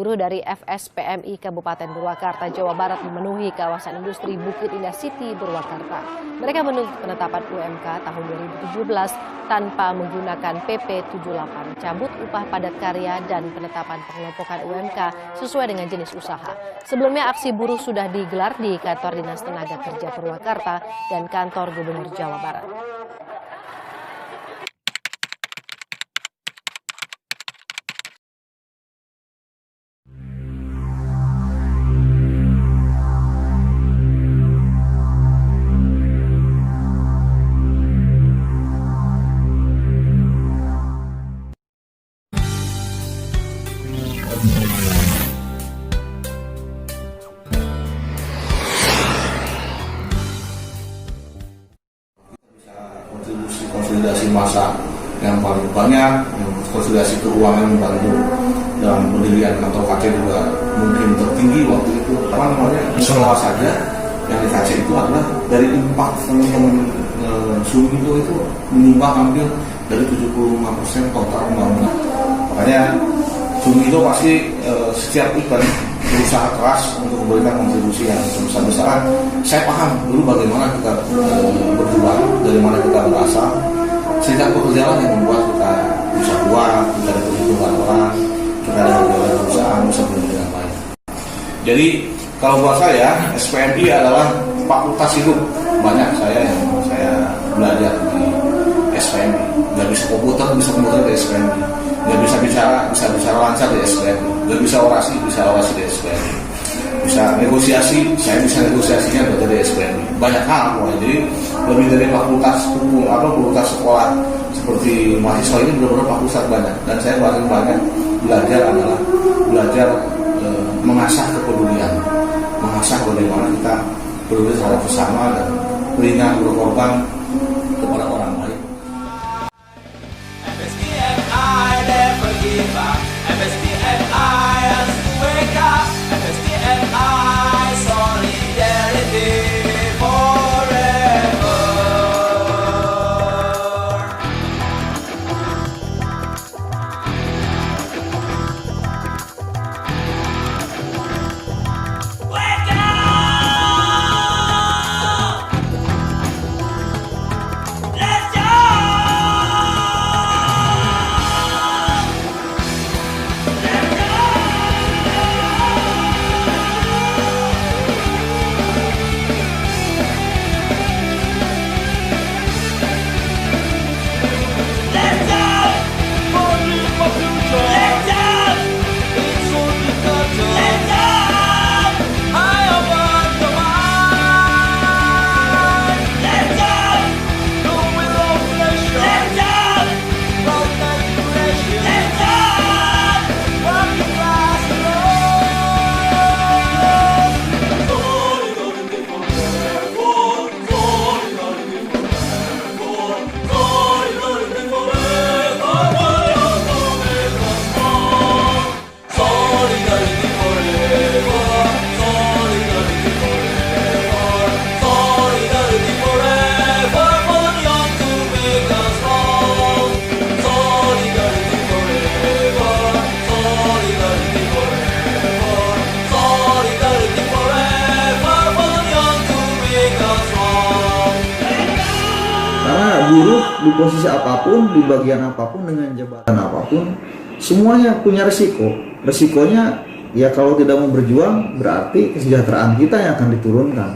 buruh dari FSPMI Kabupaten Purwakarta, Jawa Barat memenuhi kawasan industri Bukit Indah City, Purwakarta. Mereka menuntut penetapan UMK tahun 2017 tanpa menggunakan PP 78, cabut upah padat karya, dan penetapan pengelompokan UMK sesuai dengan jenis usaha. Sebelumnya aksi buruh sudah digelar di kantor Dinas Tenaga Kerja Purwakarta dan kantor Gubernur Jawa Barat. Konsolidasi massa yang paling banyak, konsolidasi keuangan membantu dalam pendirian kantor KC juga mungkin tertinggi waktu itu. Semua saja yang di KC itu adalah dari impak teman-teman Sumi itu menyumbang hampir dari 75% total pembangunan. Makanya Sumi itu pasti setiap event berusaha keras untuk memberikan kontribusi yang sebesar-besaran. Saya paham dulu bagaimana kita berjuang, dari mana kita berasal. Serikat pekerja yang membuat kita bisa kuat, kita diperhitungkan orang, kita ada perusahaan bisa bekerja dengan baik. Jadi kalau buat saya, SPMI adalah fakultas hidup. Banyak saya belajar di SPMI. Nggak bisa komputer di SPMI. Nggak bisa bicara lancar di SPMI. Nggak bisa orasi di SPMI. Bisa negosiasi, saya bisa negosiasinya dari SPMI. Banyak hal, jadi lebih dari fakultas hukum, fakultas sekolah seperti mahasiswa ini benar-benar fakultas banyak. Dan saya paling banyak belajar mengasah kepedulian, mengasah bagaimana kita peduli terhadap sesama dan beringat berkorban kepada orang lain. Buruh di posisi apapun, di bagian apapun, dengan jabatan apapun, semuanya punya resiko. Resikonya ya kalau tidak mau berjuang berarti kesejahteraan kita yang akan diturunkan.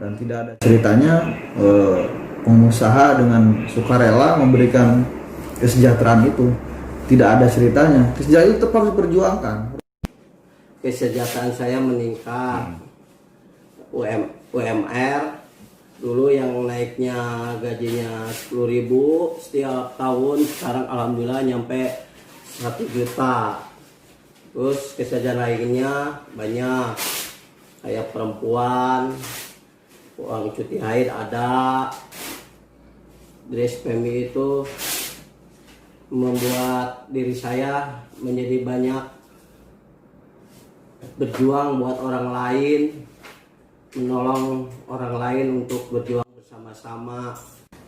Dan tidak ada ceritanya pengusaha dengan sukarela memberikan kesejahteraan itu. Tidak ada ceritanya. Kesejahteraan itu tetap harus diperjuangkan. Kesejahteraan saya meningkat. UMR dulu yang naiknya gajinya 10.000 setiap tahun, sekarang alhamdulillah nyampe 1 juta. Terus kesejahteraan lainnya banyak, kayak perempuan, uang cuti haid ada. Dari SPMI itu membuat diri saya menjadi banyak berjuang buat orang lain, menolong orang lain untuk berjuang bersama-sama.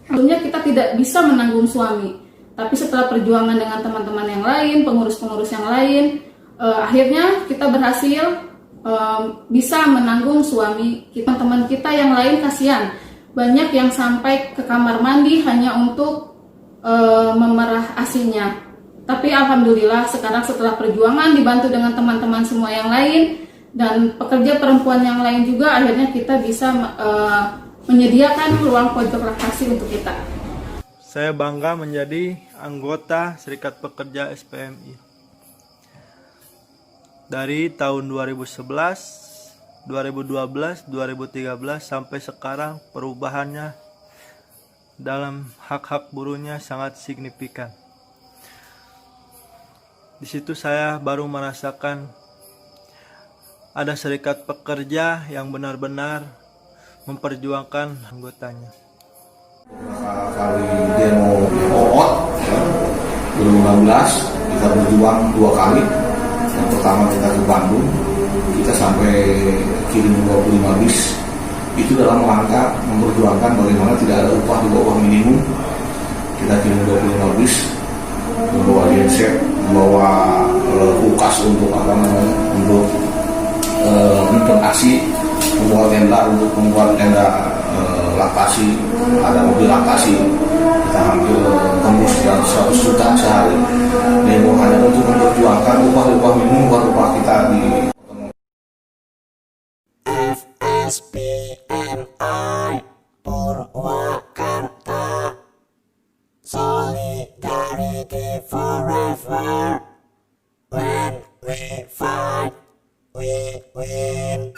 Sebelumnya kita tidak bisa menanggung suami, tapi setelah perjuangan dengan teman-teman yang lain, pengurus-pengurus yang lain, akhirnya kita berhasil bisa menanggung suami kita. Teman kita yang lain kasihan, banyak yang sampai ke kamar mandi hanya untuk memerah ASI-nya. Tapi alhamdulillah sekarang setelah perjuangan dibantu dengan teman-teman semua yang lain dan pekerja perempuan yang lain juga, akhirnya kita bisa menyediakan ruang pojok laktasi untuk kita. Saya bangga menjadi anggota Serikat Pekerja SPMI. Dari tahun 2011, 2012, 2013 sampai sekarang perubahannya dalam hak-hak buruhnya sangat signifikan. Di situ saya baru merasakan ada serikat pekerja yang benar-benar memperjuangkan anggotanya. Kali demo OOT ya, 2016 kita berjuang 2 kali. Yang pertama kita ke Bandung, kita sampai kirim 25 bis. Itu dalam rangka memperjuangkan bagaimana tidak ada upah di bawah minimum. Kita kirim 25 bis, membawa genset, membawa kulkas untuk untuk implementasi, membawa tenda untuk membuat tenda laktasi, ada mobil laktasi. Kita hampir tembus 100 juta sehari. Demo hanya untuk memperjuangkan upah minimum, upah kita di FSPRI Purwakarta. Solidarity forever. When we fight, we win.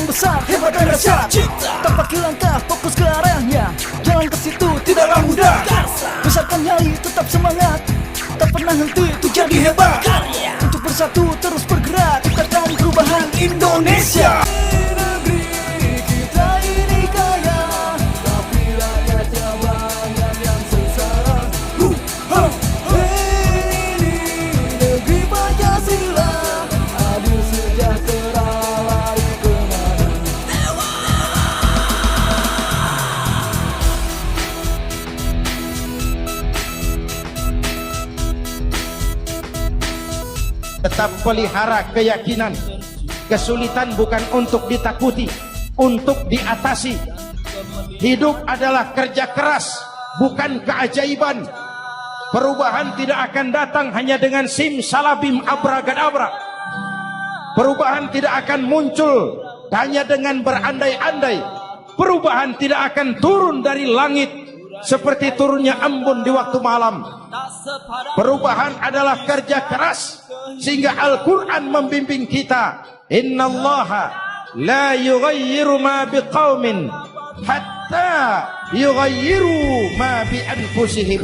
Besar, hebat dan dahsyat. Tampaki langkah, fokus ke arahnya. Jalan ke situ tidaklah mudah. Besarkan nyali, tetap semangat. Tak pernah henti, itu jadi hebat. Untuk bersatu, terus bergerak. Ciptakan perubahan Indonesia. Negeri kita ini kaya, tapi rakyatnya banyak yang sengsara. Ini negeri Pancasila, adil sejahtera. Tetap pelihara keyakinan. Kesulitan bukan untuk ditakuti, untuk diatasi. Hidup adalah kerja keras, bukan keajaiban. Perubahan tidak akan datang hanya dengan simsalabim abragadabra. Perubahan tidak akan muncul hanya dengan berandai-andai. Perubahan tidak akan turun dari langit seperti turunnya embun di waktu malam. Perubahan adalah kerja keras, sehingga Al-Quran membimbing kita, innallaha la yughayyiru ma biqaumin hatta yughayyiru ma bi anfusihim.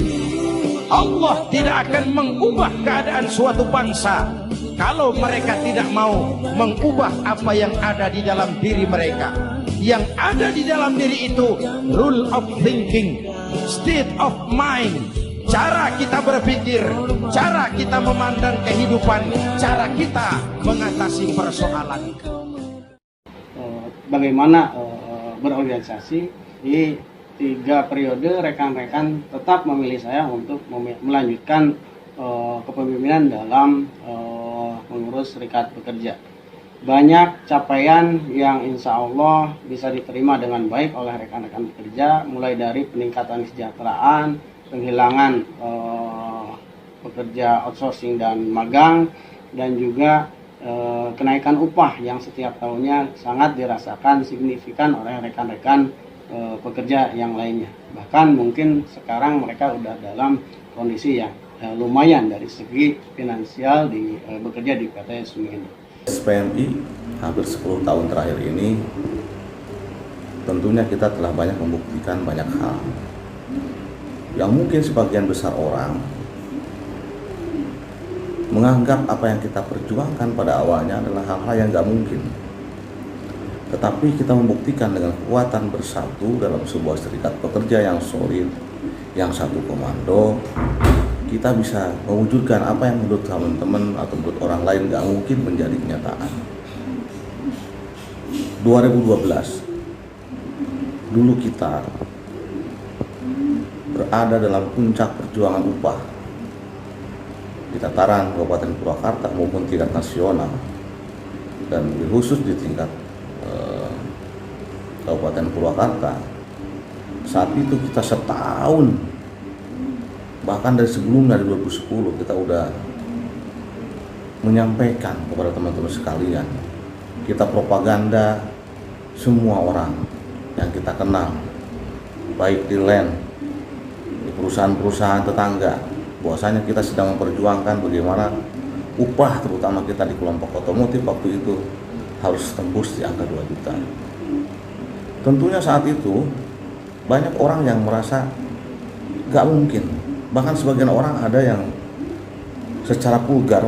Allah tidak akan mengubah keadaan suatu bangsa kalau mereka tidak mau mengubah apa yang ada di dalam diri mereka. Yang ada di dalam diri itu rule of thinking, state of mind, cara kita berpikir, cara kita memandang kehidupan, cara kita mengatasi persoalan. Bagaimana berorganisasi di 3 periode, rekan-rekan tetap memilih saya untuk melanjutkan kepemimpinan dalam mengurus serikat pekerja. Banyak capaian yang insya Allah bisa diterima dengan baik oleh rekan-rekan pekerja, mulai dari peningkatan kesejahteraan, penghilangan pekerja outsourcing dan magang, dan juga kenaikan upah yang setiap tahunnya sangat dirasakan signifikan oleh rekan-rekan pekerja yang lainnya. Bahkan mungkin sekarang mereka sudah dalam kondisi yang lumayan dari segi finansial bekerja di PT Sumindo. SPMI hampir 10 tahun terakhir ini tentunya kita telah banyak membuktikan banyak hal yang mungkin sebagian besar orang menganggap apa yang kita perjuangkan pada awalnya adalah hal-hal yang gak mungkin. Tetapi kita membuktikan dengan kekuatan bersatu dalam sebuah serikat pekerja yang solid, yang satu komando, kita bisa mewujudkan apa yang menurut teman-teman atau menurut orang lain gak mungkin menjadi kenyataan. 2012, dulu kita berada dalam puncak perjuangan upah di tataran Kabupaten Purwakarta maupun tingkat nasional, dan khusus di tingkat Kabupaten Purwakarta. Saat itu kita setahun, bahkan dari sebelumnya di 2010 kita udah menyampaikan kepada teman-teman sekalian, kita propaganda semua orang yang kita kenal, baik di land, di perusahaan-perusahaan tetangga, bahwasanya kita sedang memperjuangkan bagaimana upah terutama kita di kelompok otomotif waktu itu harus tembus di angka 2 juta. Tentunya saat itu banyak orang yang merasa gak mungkin, bahkan sebagian orang ada yang secara vulgar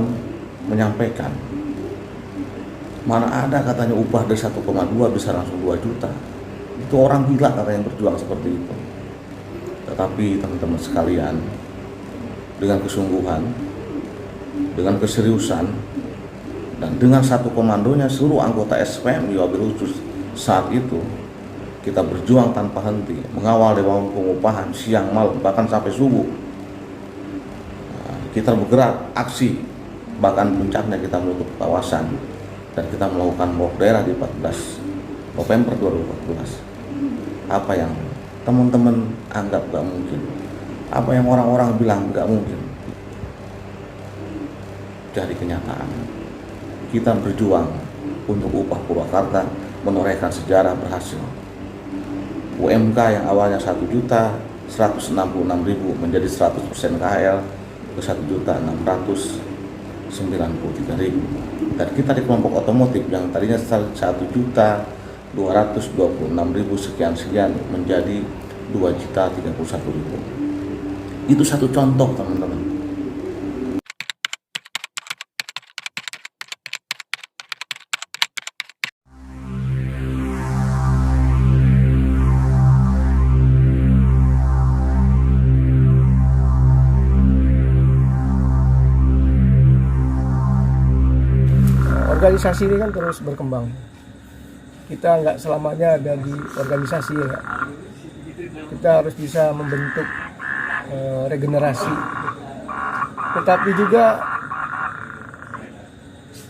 menyampaikan, mana ada katanya upah dari 1,2 bisa langsung 2 juta. Itu orang gila kata yang berjuang seperti itu. Tetapi teman-teman sekalian, dengan kesungguhan, dengan keseriusan, dan dengan satu komandonya seluruh anggota SPMI wabil khusus saat itu, kita berjuang tanpa henti, mengawal Dewan Pengupahan siang malam bahkan sampai subuh. Kita bergerak aksi, bahkan puncaknya kita menutup kawasan dan kita melakukan mogok daerah di 14 November 2014. Apa yang teman-teman anggap gak mungkin, apa yang orang-orang bilang gak mungkin, jadi kenyataan. Kita berjuang untuk upah Purwakarta, menorehkan sejarah berhasil. UMK yang awalnya 1.166.000 menjadi 100% KHL ke 1.693.000. Dan kita di kelompok otomotif yang tadinya 1.226.000 sekian menjadi 2.031.000. Itu satu contoh, teman-teman. Organisasi ini kan terus berkembang. Kita nggak selamanya ada di organisasi ya. Kita harus bisa membentuk regenerasi. Tetapi juga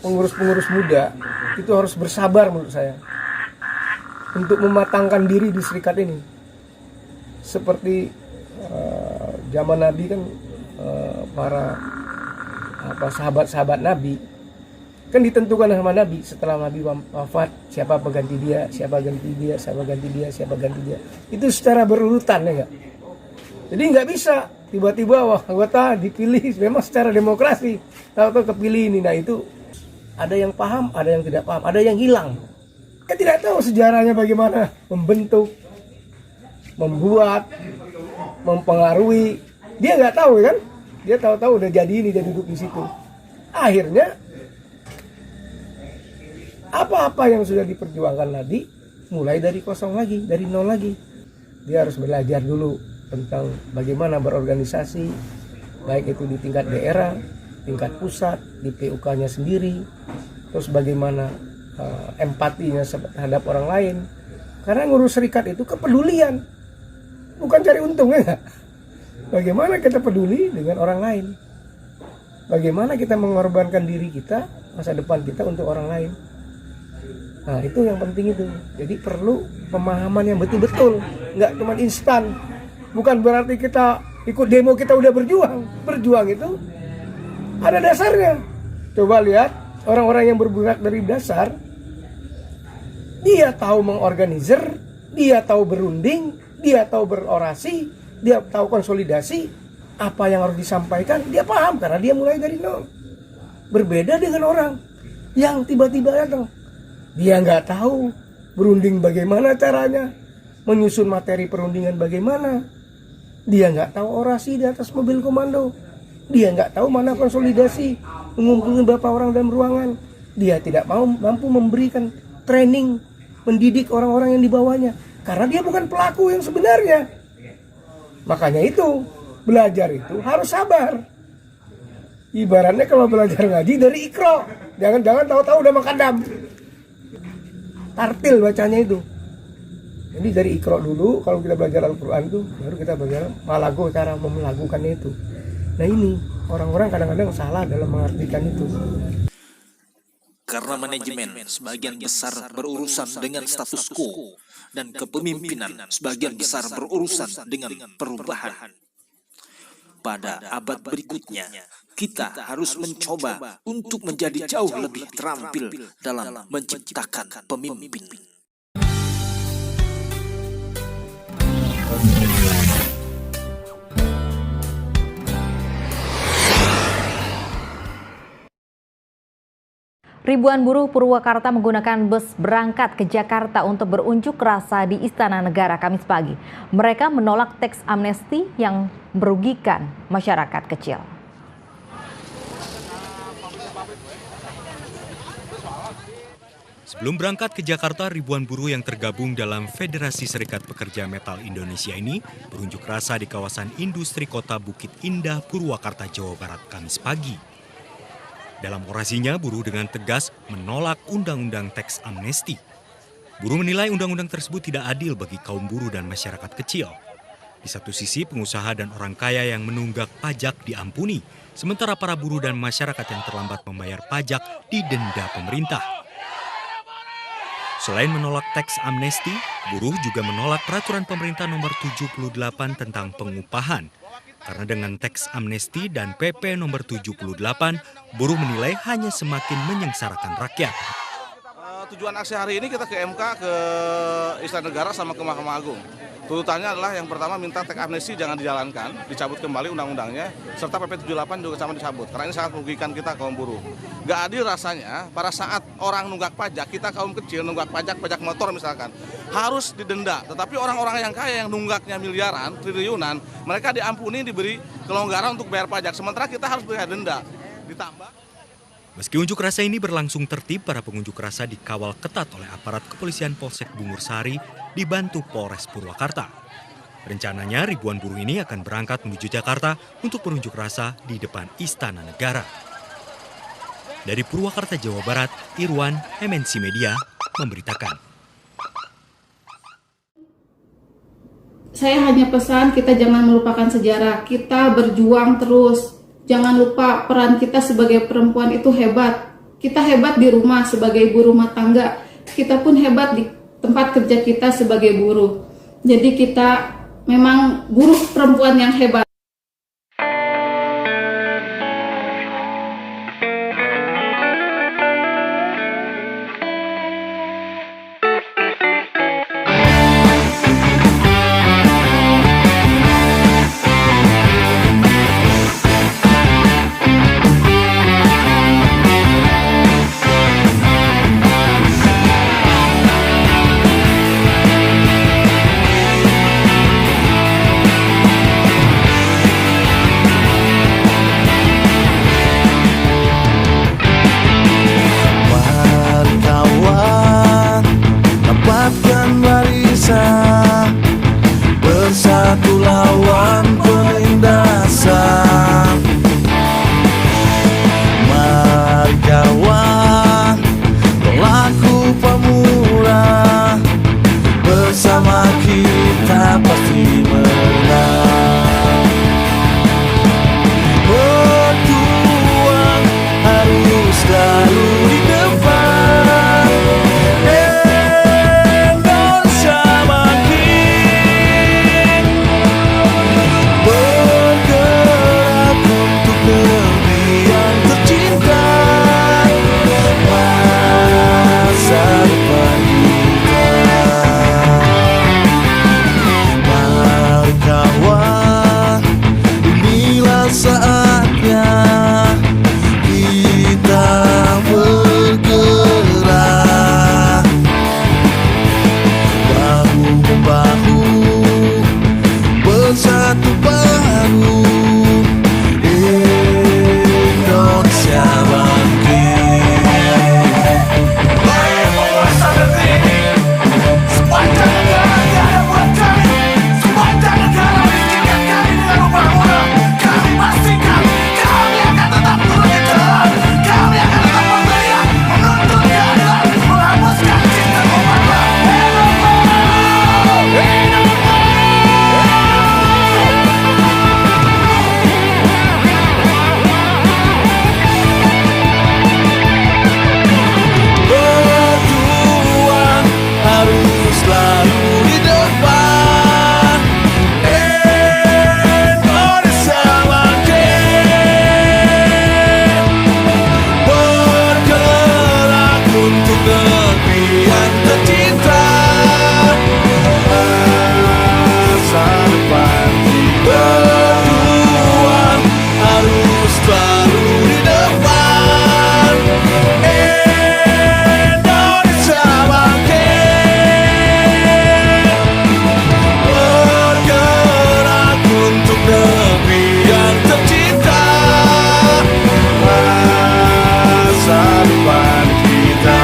pengurus-pengurus muda itu harus bersabar menurut saya untuk mematangkan diri di serikat ini. Seperti zaman Nabi kan para sahabat-sahabat Nabi kan ditentukan sama Nabi, setelah Nabi wafat siapa pengganti dia, siapa ganti dia, siapa ganti dia, siapa ganti dia. Itu secara berurutan ya enggak. Jadi nggak bisa tiba-tiba anggota dipilih memang secara demokrasi, tahu-tahu kepilih ini. Nah itu ada yang paham, ada yang tidak paham, ada yang hilang. Kan tidak tahu sejarahnya bagaimana membentuk, membuat, mempengaruhi. Dia nggak tahu kan? Dia tahu-tahu udah jadi ini, dia duduk di situ. Akhirnya apa-apa yang sudah diperjuangkan tadi mulai dari kosong lagi, dari nol lagi. Dia harus belajar dulu tentang bagaimana berorganisasi, baik itu di tingkat daerah, tingkat pusat, di PUK-nya sendiri, terus bagaimana empatinya terhadap orang lain. Karena ngurus serikat itu kepedulian, bukan cari untung ya. Bagaimana kita peduli dengan orang lain, bagaimana kita mengorbankan diri kita, masa depan kita untuk orang lain. Nah itu yang penting itu. Jadi perlu pemahaman yang betul-betul, nggak cuma instan. Bukan berarti kita ikut demo kita udah berjuang. Berjuang itu ada dasarnya. Coba lihat orang-orang yang bergerak dari dasar, dia tahu mengorganisir, dia tahu berunding, dia tahu berorasi, dia tahu konsolidasi. apa yang harus disampaikan, dia paham karena dia mulai dari nol. Berbeda dengan orang yang tiba-tiba datang. Dia nggak tahu berunding bagaimana caranya, menyusun materi perundingan bagaimana. Dia nggak tahu orasi di atas mobil komando. Dia nggak tahu mana konsolidasi, mengumpulkan berapa orang dalam ruangan. Dia tidak mampu memberikan training, mendidik orang-orang yang di bawahnya. Karena dia bukan pelaku yang sebenarnya. Makanya itu, belajar itu harus sabar. Ibaratnya kalau belajar ngaji dari Iqra. Jangan-jangan tahu-tahu udah makadam. Tartil bacanya itu. Jadi dari Iqra dulu, kalau kita belajar Al-Quran itu, baru kita belajar malago, cara melakukannya itu. Nah ini, orang-orang kadang-kadang salah dalam mengartikan itu. Karena manajemen sebagian besar berurusan dengan status quo dan kepemimpinan sebagian besar berurusan dengan perubahan. Pada abad berikutnya, kita harus mencoba untuk menjadi jauh lebih terampil dalam menciptakan pemimpin. Ribuan buruh Purwakarta menggunakan bus berangkat ke Jakarta untuk berunjuk rasa di Istana Negara Kamis pagi. Mereka menolak teks amnesti yang merugikan masyarakat kecil. Sebelum berangkat ke Jakarta, ribuan buruh yang tergabung dalam Federasi Serikat Pekerja Metal Indonesia ini berunjuk rasa di kawasan industri kota Bukit Indah, Purwakarta, Jawa Barat, Kamis pagi. Dalam orasinya, buruh dengan tegas menolak undang-undang teks amnesti. Buruh menilai undang-undang tersebut tidak adil bagi kaum buruh dan masyarakat kecil. Di satu sisi, pengusaha dan orang kaya yang menunggak pajak diampuni, sementara para buruh dan masyarakat yang terlambat membayar pajak didenda pemerintah. Selain menolak teks amnesti, buruh juga menolak peraturan pemerintah nomor 78 tentang pengupahan. Karena dengan teks amnesti dan PP nomor 78, buruh menilai hanya semakin menyengsarakan rakyat. Tujuan aksi hari ini kita ke MK, ke Istana Negara sama ke Mahkamah Agung. Tuntutannya adalah yang pertama minta teks amnesti jangan dijalankan, dicabut kembali undang-undangnya, serta PP 78 juga sama dicabut. Karena ini sangat merugikan kita kaum buruh. Gak adil rasanya pada saat orang nunggak pajak, kita kaum kecil nunggak pajak motor misalkan, harus didenda. Tetapi orang-orang yang kaya yang nunggaknya miliaran, triliunan, mereka diampuni, diberi kelonggaran untuk bayar pajak. Sementara kita harus bayar denda. Ditambah. Meski unjuk rasa ini berlangsung tertib, para pengunjuk rasa dikawal ketat oleh aparat kepolisian Polsek Bungur Sari dibantu Polres Purwakarta. Rencananya ribuan buruh ini akan berangkat menuju Jakarta untuk berunjuk rasa di depan Istana Negara. Dari Purwakarta, Jawa Barat, Irwan, MNC Media, memberitakan. Saya hanya pesan kita jangan melupakan sejarah, kita berjuang terus. Jangan lupa peran kita sebagai perempuan itu hebat. Kita hebat di rumah sebagai ibu rumah tangga. Kita pun hebat di tempat kerja kita sebagai buruh. Jadi kita memang buruh perempuan yang hebat. saatnya kita bergerak bahu-membahu bersatu padu Indonesia bangkit. Baik penguasa negeri ini, sepanjang negara tiada buat kami, sepanjang negara mengizinkan kami dengan rumah murah, kami pastikan kami akan tetap turun ke jalan, kami akan tetap berteriak, menuntut keadilan, menghapuskan sistem umatlah. Berjuang harus selalu di depan. Indonesia bangkit, bergerak untuk negeri yang tercinta. Masa depan kita, berjuang harus selalu di depan. Indonesia bangkit, bergerak untuk negeri yang tercinta. Masa depan kita.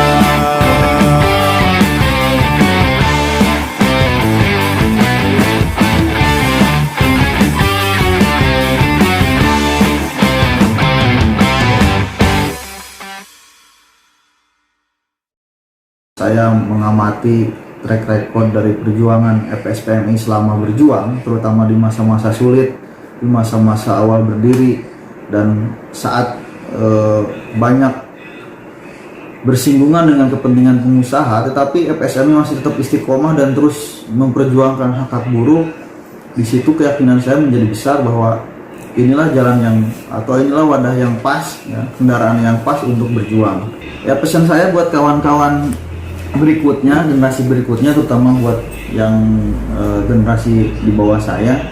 Saya mengamati track record dari perjuangan FSPMI selama berjuang, terutama di masa-masa sulit, di masa-masa awal berdiri, dan saat banyak bersinggungan dengan kepentingan pengusaha, tetapi FSMI masih tetap istiqomah dan terus memperjuangkan hak-hak buruh. Di situ keyakinan saya menjadi besar bahwa inilah jalan yang, atau inilah wadah yang pas, ya, kendaraan yang pas untuk berjuang. Ya, pesan saya buat kawan-kawan berikutnya, generasi berikutnya, terutama buat yang generasi di bawah saya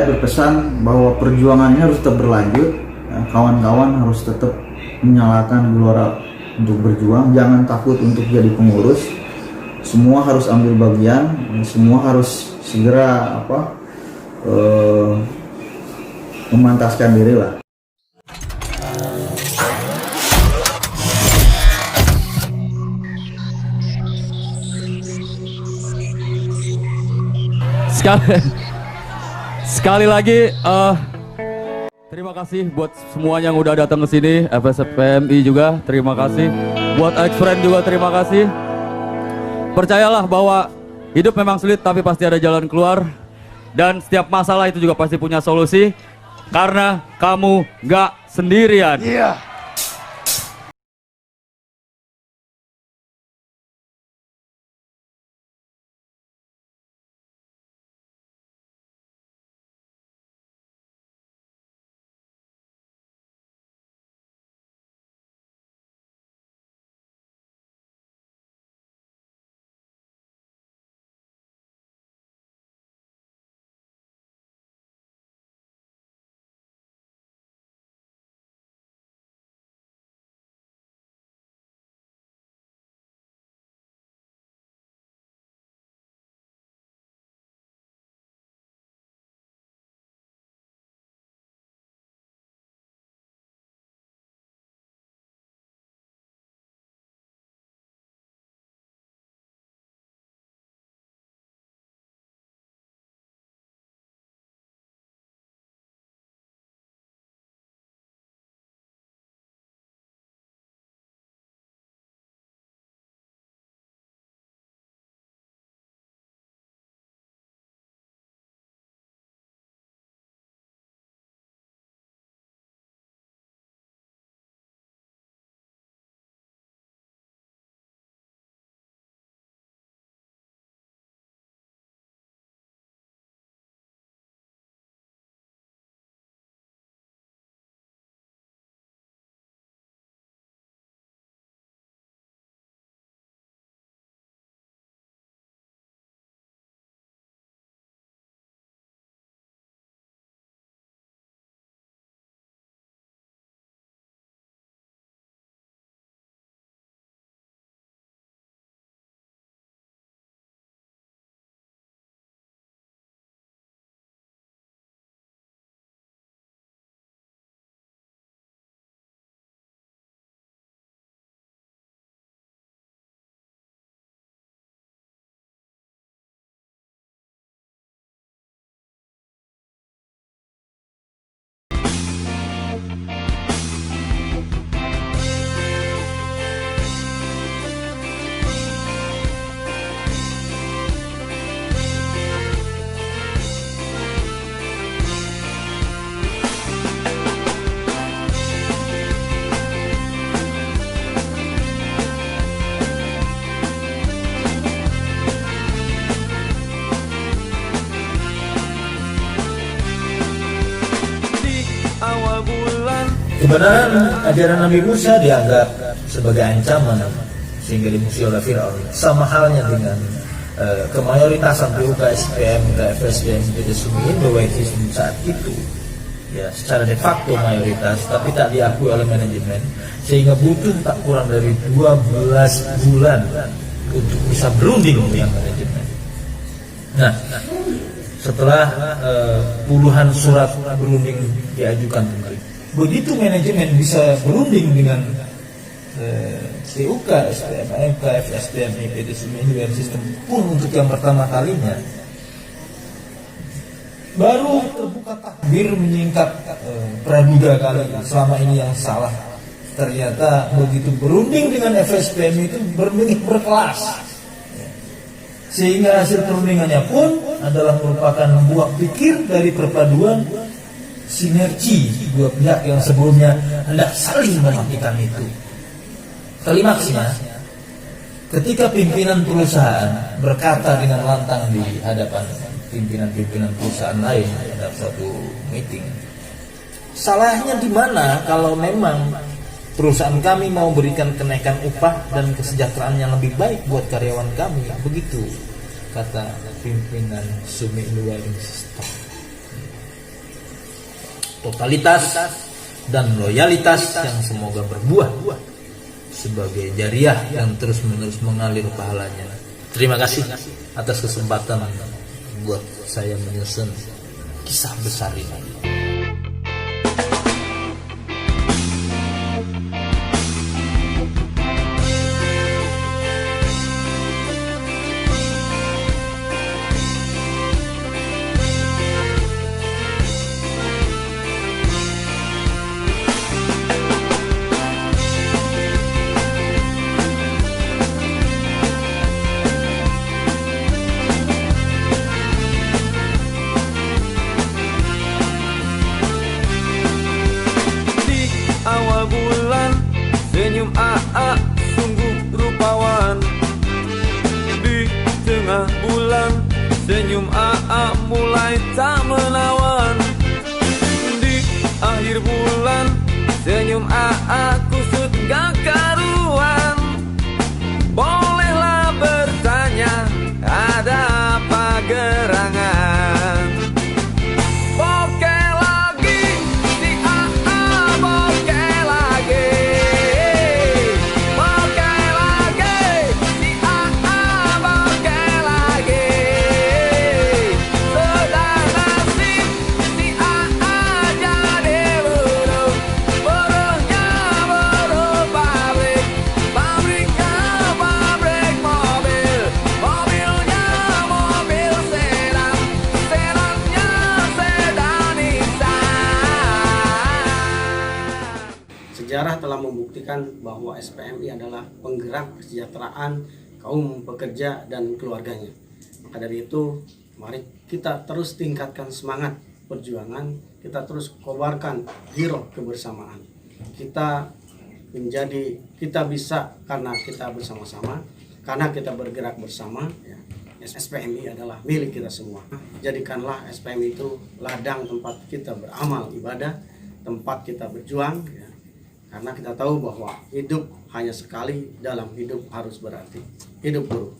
berpesan bahwa perjuangannya harus tetap berlanjut. Ya, kawan-kawan harus tetap menyalakan gelora untuk berjuang, jangan takut untuk jadi pengurus. Semua harus ambil bagian, semua harus segera memantaskan diri lah. Sekali lagi terima kasih buat semua yang udah datang ke sini, FSPMI juga terima kasih, buat X-Friend juga terima kasih. Percayalah bahwa hidup memang sulit tapi pasti ada jalan keluar, dan setiap masalah itu juga pasti punya solusi karena kamu gak sendirian. Iya. Kebenaran ajaran Nabi Musa dianggap sebagai ancaman sehingga dimusuhi oleh Firaun. Sama halnya dengan kemayoritasan PUK, SPM, FSDM, Sumi Indo-Waitism saat itu, ya secara de facto mayoritas, tapi tak diakui oleh manajemen, sehingga butuh tak kurang dari 12 bulan untuk bisa berunding dengan manajemen. Nah, setelah puluhan surat berunding diajukan kembali, begitu manajemen bisa berunding dengan TUK, SPM, AMK, FSDM, IPD, Sumber Sistem pun untuk yang pertama kalinya, baru terbuka takbir menyingkat praduga kali selama ini yang salah. Ternyata begitu berunding dengan FSPM itu berkelas, sehingga hasil perundingannya pun adalah merupakan buah pikir dari perpaduan sinergi dua pihak yang sebelumnya hendak saling mematikan itu. Klimaksnya, ketika pimpinan perusahaan berkata dengan lantang di hadapan pimpinan-pimpinan perusahaan lain dalam suatu meeting, salahnya di mana kalau memang perusahaan kami mau berikan kenaikan upah dan kesejahteraan yang lebih baik buat karyawan kami, begitu kata pimpinan Sumi Indo-Waiting System. Totalitas dan loyalitas yang semoga berbuah sebagai jariah yang terus-menerus mengalir pahalanya. Terima kasih atas kesempatan buat saya menyusun kisah besar ini. Senyum AA sungguh rupawan. Di tengah bulan senyum AA mulai tak menawan. Di akhir bulan senyum AA kusut gak karuan. Bolehlah bertanya ada apa gerangan. Bokeh lagi si AA, bokeh lagi. Sejarah telah membuktikan bahwa SPMI adalah penggerak kesejahteraan kaum pekerja dan keluarganya. Maka dari itu, mari kita terus tingkatkan semangat perjuangan, kita terus kobarkan giroh kebersamaan. Kita bisa karena kita bersama-sama, karena kita bergerak bersama. Ya. SPMI adalah milik kita semua. Jadikanlah SPMI itu ladang tempat kita beramal ibadah, tempat kita berjuang. Ya. Karena kita tahu bahwa hidup hanya sekali, dalam hidup harus berarti. Hidup buruh.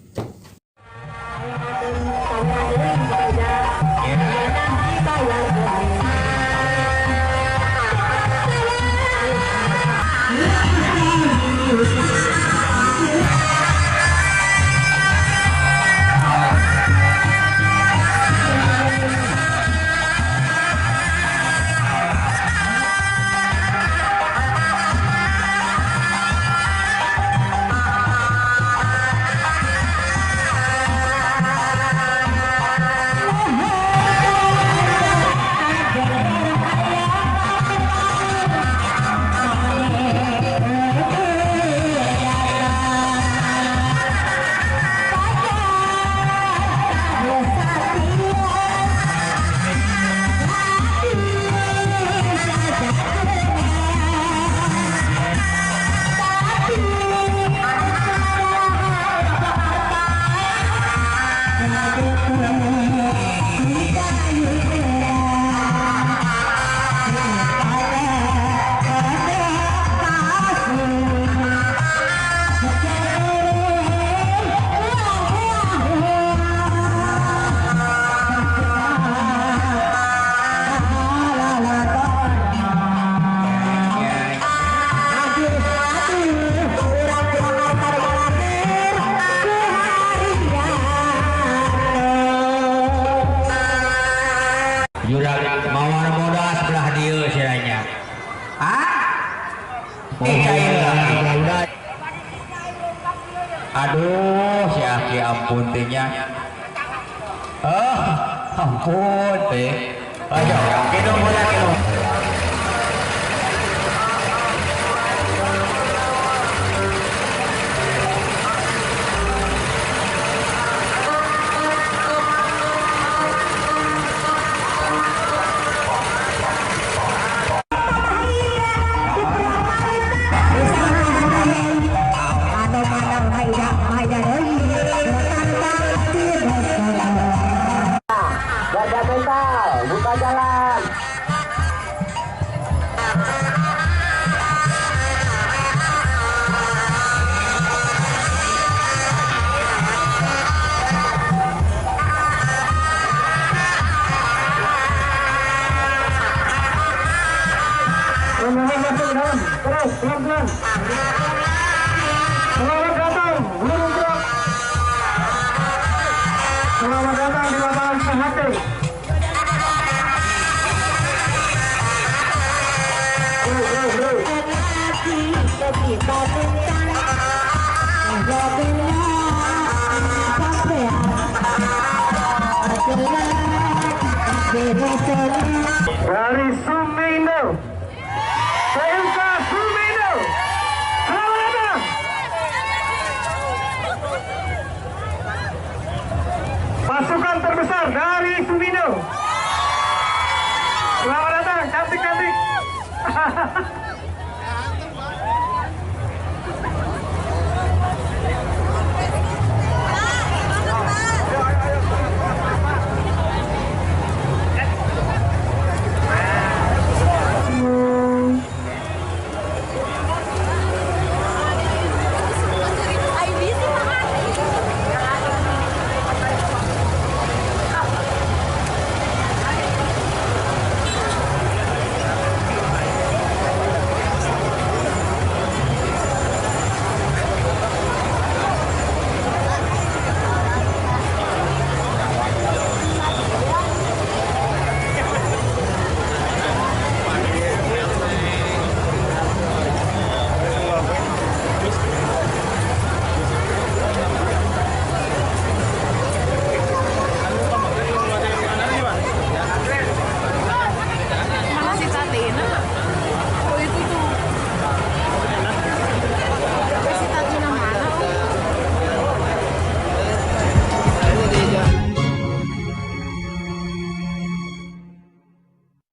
Aduh, ya ampun tehnya. Ampun teh. Ayo, yakin dong, yakin dong. Jaga mental, buka jalan. Masuk ke dalam, terus pelan-pelan. Selamat datang, burung gerak. Selamat datang di lapangan PHT. Dari Sumendo, PMK Sumendo, selamat datang. Pasukan terbesar dari Sumendo, selamat datang, cantik-cantik.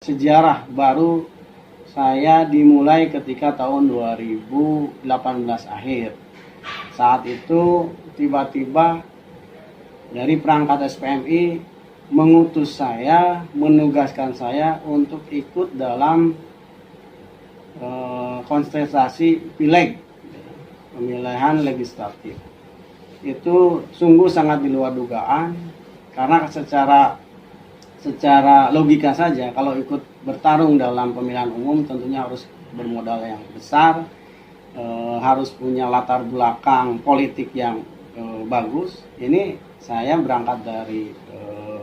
Sejarah baru saya dimulai ketika tahun 2018 akhir. Saat itu tiba-tiba dari perangkat SPMI mengutus saya, menugaskan saya untuk ikut dalam kontestasi pileg, pemilihan legislatif. Itu sungguh sangat di luar dugaan, karena secara logika saja kalau ikut bertarung dalam pemilihan umum tentunya harus bermodal yang besar, harus punya latar belakang politik yang bagus. Ini saya berangkat dari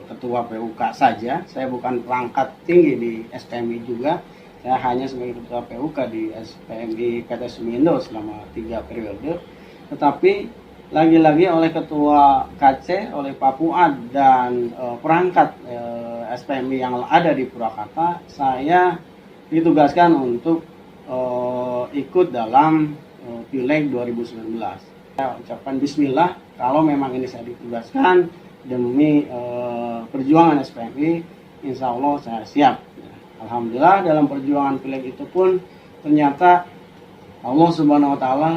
ketua PUK saja, saya bukan perangkat tinggi di SPMI juga, saya hanya sebagai ketua PUK di SPMI PT Sumendo selama 3 periode. Tetapi lagi-lagi oleh ketua KC, oleh Pak Fuad dan perangkat SPMI yang ada di Purwakarta, saya ditugaskan untuk ikut dalam Pileg 2019. Saya ucapkan bismillah, kalau memang ini saya ditugaskan demi perjuangan SPMI, insya Allah saya siap. Alhamdulillah dalam perjuangan Pileg itu pun ternyata Allah Subhanahu Wa Taala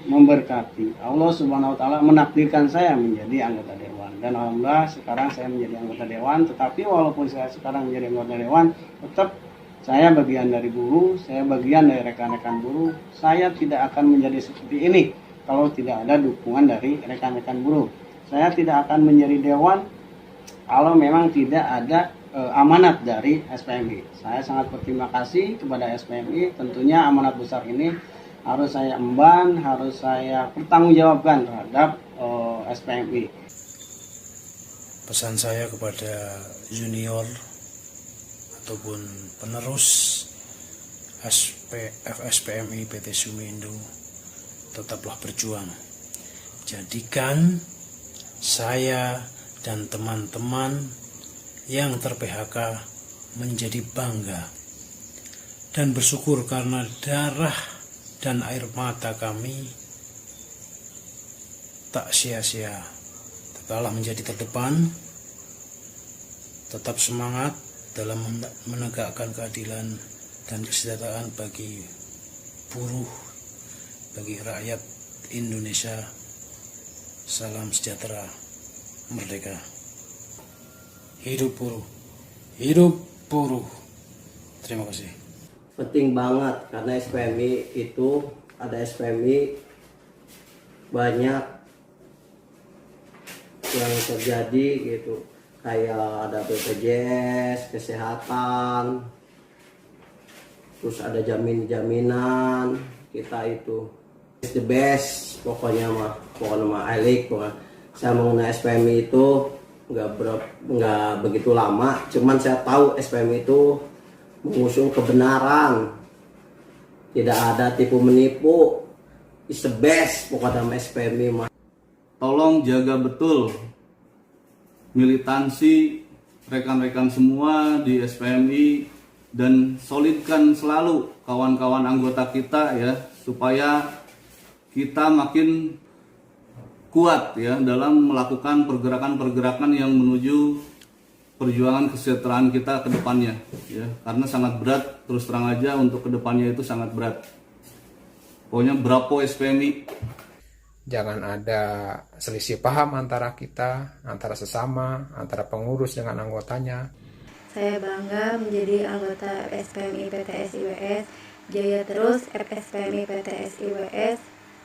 memberkati. Allah Subhanahu Wa Taala menakdirkan saya menjadi anggota dewan, dan alhamdulillah sekarang saya menjadi anggota dewan. Tetapi walaupun saya sekarang menjadi anggota dewan, tetap saya bagian dari buruh, saya bagian dari rekan-rekan buruh. Saya tidak akan menjadi seperti ini kalau tidak ada dukungan dari rekan-rekan buruh. Saya tidak akan menjadi dewan kalau memang tidak ada amanat dari SPMI. Saya sangat berterima kasih kepada SPMI. Tentunya amanat besar ini harus saya emban, harus saya pertanggungjawabkan terhadap SPMI. Pesan saya kepada junior ataupun penerus FSPMI PT Sumendo, tetaplah berjuang. jadikan saya dan teman-teman yang ter-PHK menjadi bangga dan bersyukur karena darah dan air mata kami tak sia-sia. Tetaplah menjadi terdepan, tetap semangat dalam menegakkan keadilan dan kesejahteraan bagi buruh, bagi rakyat Indonesia. Salam sejahtera, merdeka. Hidup buruh, hidup buruh. Terima kasih. Penting banget karena SPMI itu ada SPMI banyak yang terjadi gitu, kayak ada BPJS kesehatan, terus ada jaminan kita itu the best pokoknya mah Alik. Saya mengenai SPMI itu nggak begitu lama, cuman saya tahu SPMI itu mengusung kebenaran, tidak ada tipu menipu, is the best pokoknya nama SPMI mah. Tolong jaga betul militansi rekan-rekan semua di SPMI dan solidkan selalu kawan-kawan anggota kita ya, supaya kita makin kuat ya dalam melakukan pergerakan-pergerakan yang menuju perjuangan kesejahteraan kita ke depannya ya, karena sangat berat, terus terang aja untuk ke depannya itu sangat berat. Pokoknya bravo SPMI. Jangan ada selisih paham antara kita, antara sesama, antara pengurus dengan anggotanya. Saya bangga menjadi anggota FSPMI PTS IWS. Jaya terus FSPMI PTS IWS.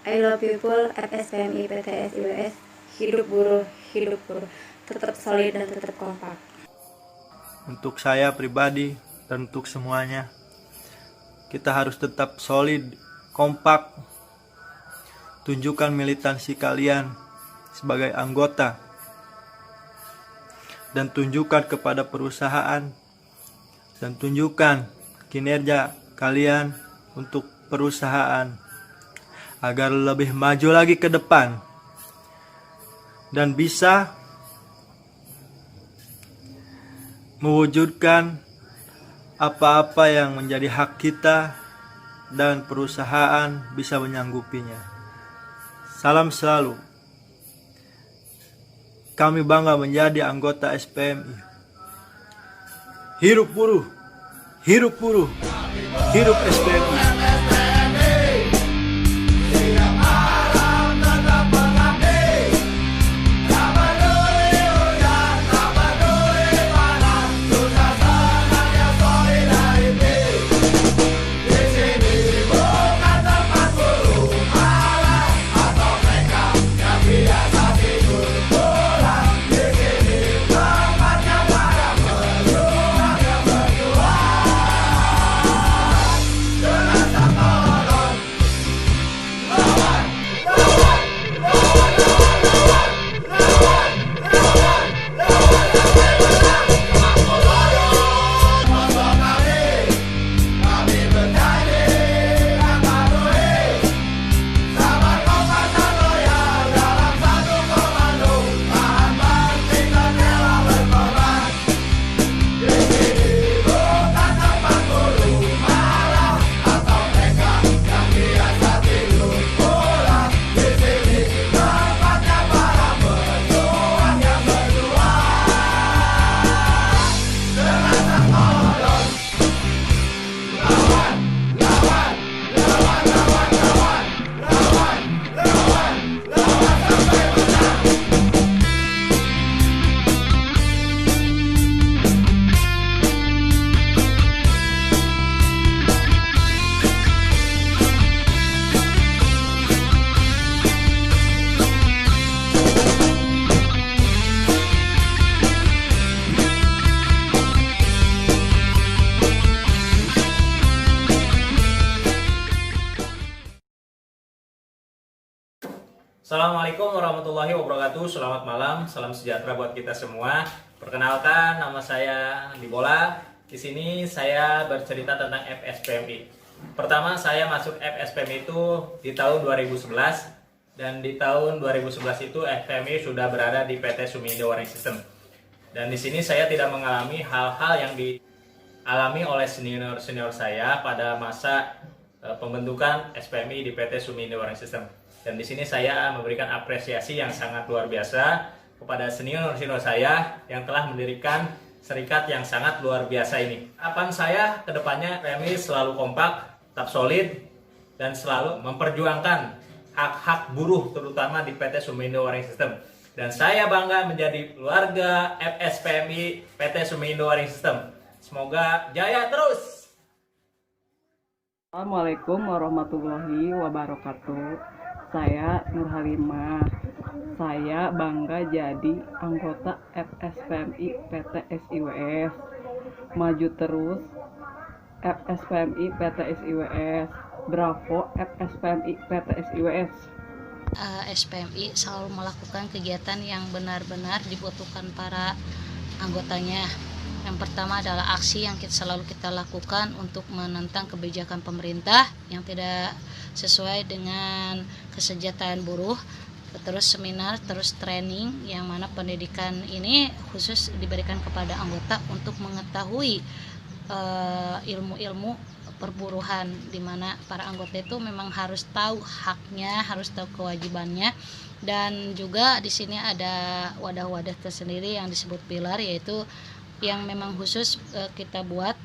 I love people FSPMI PTS IWS. Hidup buruh, hidup buruh. Tetap solid dan tetap kompak. Untuk saya pribadi dan untuk semuanya, kita harus tetap solid, kompak. Tunjukkan militansi kalian sebagai anggota dan tunjukkan kepada perusahaan dan tunjukkan kinerja kalian untuk perusahaan agar lebih maju lagi ke depan dan bisa mewujudkan apa-apa yang menjadi hak kita dan perusahaan bisa menyanggupinya. Salam selalu. Kami bangga menjadi anggota SPMI. Hidup buruh, hidup buruh, hidup SPMI. Assalamualaikum warahmatullahi wabarakatuh. Selamat malam, salam sejahtera buat kita semua. Perkenalkan, nama saya Andi Bola. Di sini saya bercerita tentang FSPMI. Pertama, saya masuk FSPMI itu di tahun 2011. Dan di tahun 2011 itu FPMI sudah berada di PT Sumiindo Wiring System. Dan di sini saya tidak mengalami hal-hal yang dialami oleh senior-senior saya pada masa pembentukan SPMI di PT Sumiindo Wiring System. Dan di sini saya memberikan apresiasi yang sangat luar biasa kepada senior-senior saya yang telah mendirikan serikat yang sangat luar biasa ini. Harapan saya ke depannya PMI selalu kompak, tetap solid, dan selalu memperjuangkan hak-hak buruh terutama di PT Sumiindo Wiring System. Dan saya bangga menjadi keluarga FSPMI PT Sumiindo Wiring System. Semoga jaya terus. Assalamualaikum warahmatullahi wabarakatuh. Saya Nur Halimah. Saya bangga jadi anggota FSPMI PT SIWS. Maju terus FSPMI PT SIWS. Bravo FSPMI PT SIWS. SPMI selalu melakukan kegiatan yang benar-benar dibutuhkan para anggotanya. Yang pertama adalah aksi yang selalu kita lakukan untuk menentang kebijakan pemerintah yang tidak sesuai dengan kesejahteraan buruh. Terus seminar, terus training yang mana pendidikan ini khusus diberikan kepada anggota untuk mengetahui ilmu-ilmu perburuhan, di mana para anggota itu memang harus tahu haknya, harus tahu kewajibannya. Dan juga di sini ada wadah-wadah tersendiri yang disebut pilar, yaitu yang memang khusus kita buat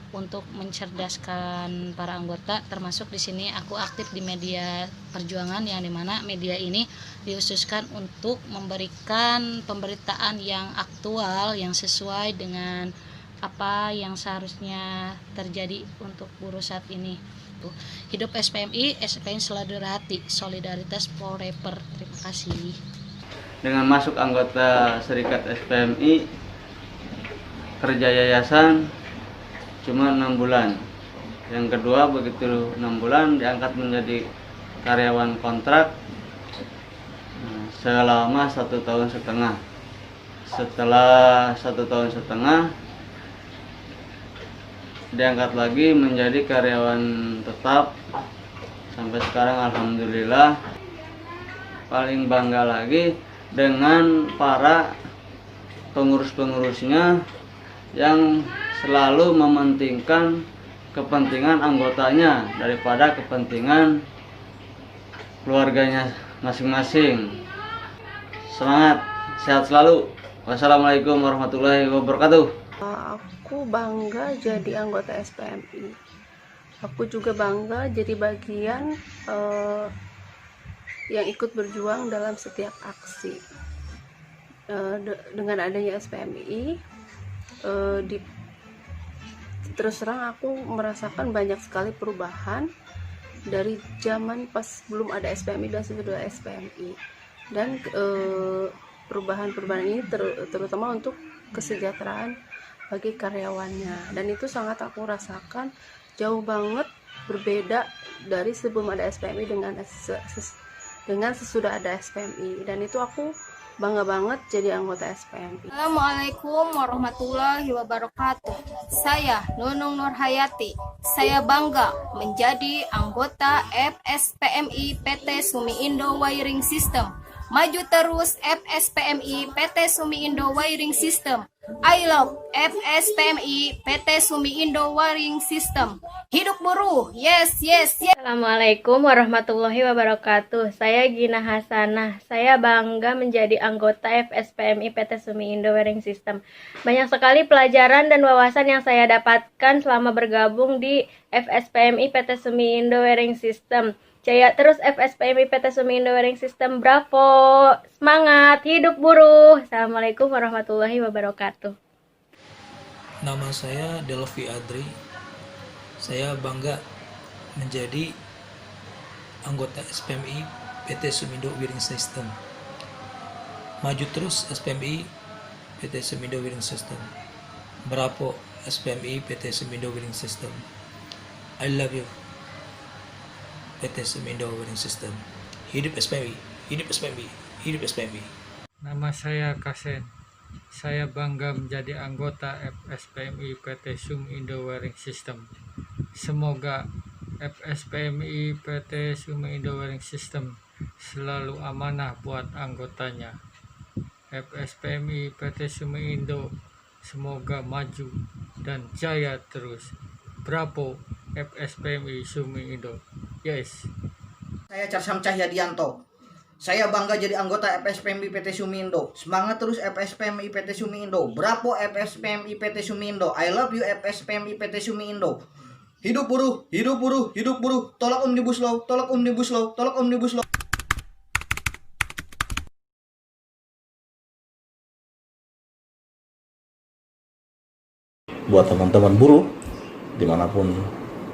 untuk mencerdaskan para anggota. Termasuk di sini aku aktif di media perjuangan, yang dimana media ini dikhususkan untuk memberikan pemberitaan yang aktual, yang sesuai dengan apa yang seharusnya terjadi untuk buruh saat ini. Hidup SPMI, SPMI selalu hati, solidaritas forever. Terima kasih. Dengan masuk anggota serikat SPMI, kerja yayasan cuma 6 bulan. Yang kedua begitu 6 bulan diangkat menjadi karyawan kontrak selama 1,5 tahun. Setelah 1,5 tahun diangkat lagi menjadi karyawan tetap sampai sekarang. Alhamdulillah. Paling bangga lagi dengan para pengurus-pengurusnya yang selalu mementingkan kepentingan anggotanya daripada kepentingan keluarganya masing-masing. Semangat, sehat selalu. Wassalamualaikum warahmatullahi wabarakatuh. Aku bangga jadi anggota SPMI. Aku juga bangga jadi bagian yang ikut berjuang dalam setiap aksi. Dengan adanya SPMI, terus terang aku merasakan banyak sekali perubahan dari zaman pas belum ada SPMI dan sesudah SPMI. Dan perubahan-perubahan ini terutama untuk kesejahteraan bagi karyawannya, dan itu sangat aku rasakan jauh banget berbeda dari sebelum ada SPMI dengan sesudah ada SPMI, dan itu aku bangga banget jadi anggota SPMI. Assalamualaikum warahmatullahi wabarakatuh. Saya Nunung Nur Hayati. Saya bangga menjadi anggota FSPMI PT Sumiindo Wiring System. Maju terus FSPMI PT Sumiindo Wiring System. I love FSPMI PT Sumiindo Wiring System. Hidup buruh, yes, yes, yes. Assalamualaikum warahmatullahi wabarakatuh. Saya Gina Hasanah. Saya bangga menjadi anggota FSPMI PT Sumiindo Wiring System. Banyak sekali pelajaran dan wawasan yang saya dapatkan selama bergabung di FSPMI PT Sumiindo Wiring System. Jaya terus FSPMI PT Sumiindo Wiring System. Bravo, semangat, hidup buruh. Assalamualaikum warahmatullahi wabarakatuh. Nama saya Delvi Adri. Saya bangga menjadi anggota SPMI PT Sumiindo Wiring System. Maju terus SPMI PT Sumiindo Wiring System. Bravo SPMI PT Sumiindo Wiring System. I love you PT Sumiindo Wiring System. Hidup SPMI, hidup SPMI, hidup SPMI. Nama saya Kasen. Saya bangga menjadi anggota FSPMI PT Sumiindo Wiring System. Semoga FSPMI PT Sumiindo Wiring System selalu amanah buat anggotanya. FSPMI PT Sumi Indo semoga maju dan jaya terus. Bravo FSPMI Sumi Indo. Yes. Saya Carsam Cahyadianto. Saya bangga jadi anggota FSPMI PT Sumi Indo. Semangat terus FSPMI PT Sumi Indo. Bravo FSPMI PT Sumi Indo. I love you FSPMI PT Sumi Indo. Hidup buruh, hidup buruh, hidup buruh. Tolak Omnibus Law, tolak Omnibus Law, tolak Omnibus Law. Buat teman-teman buruh dimanapun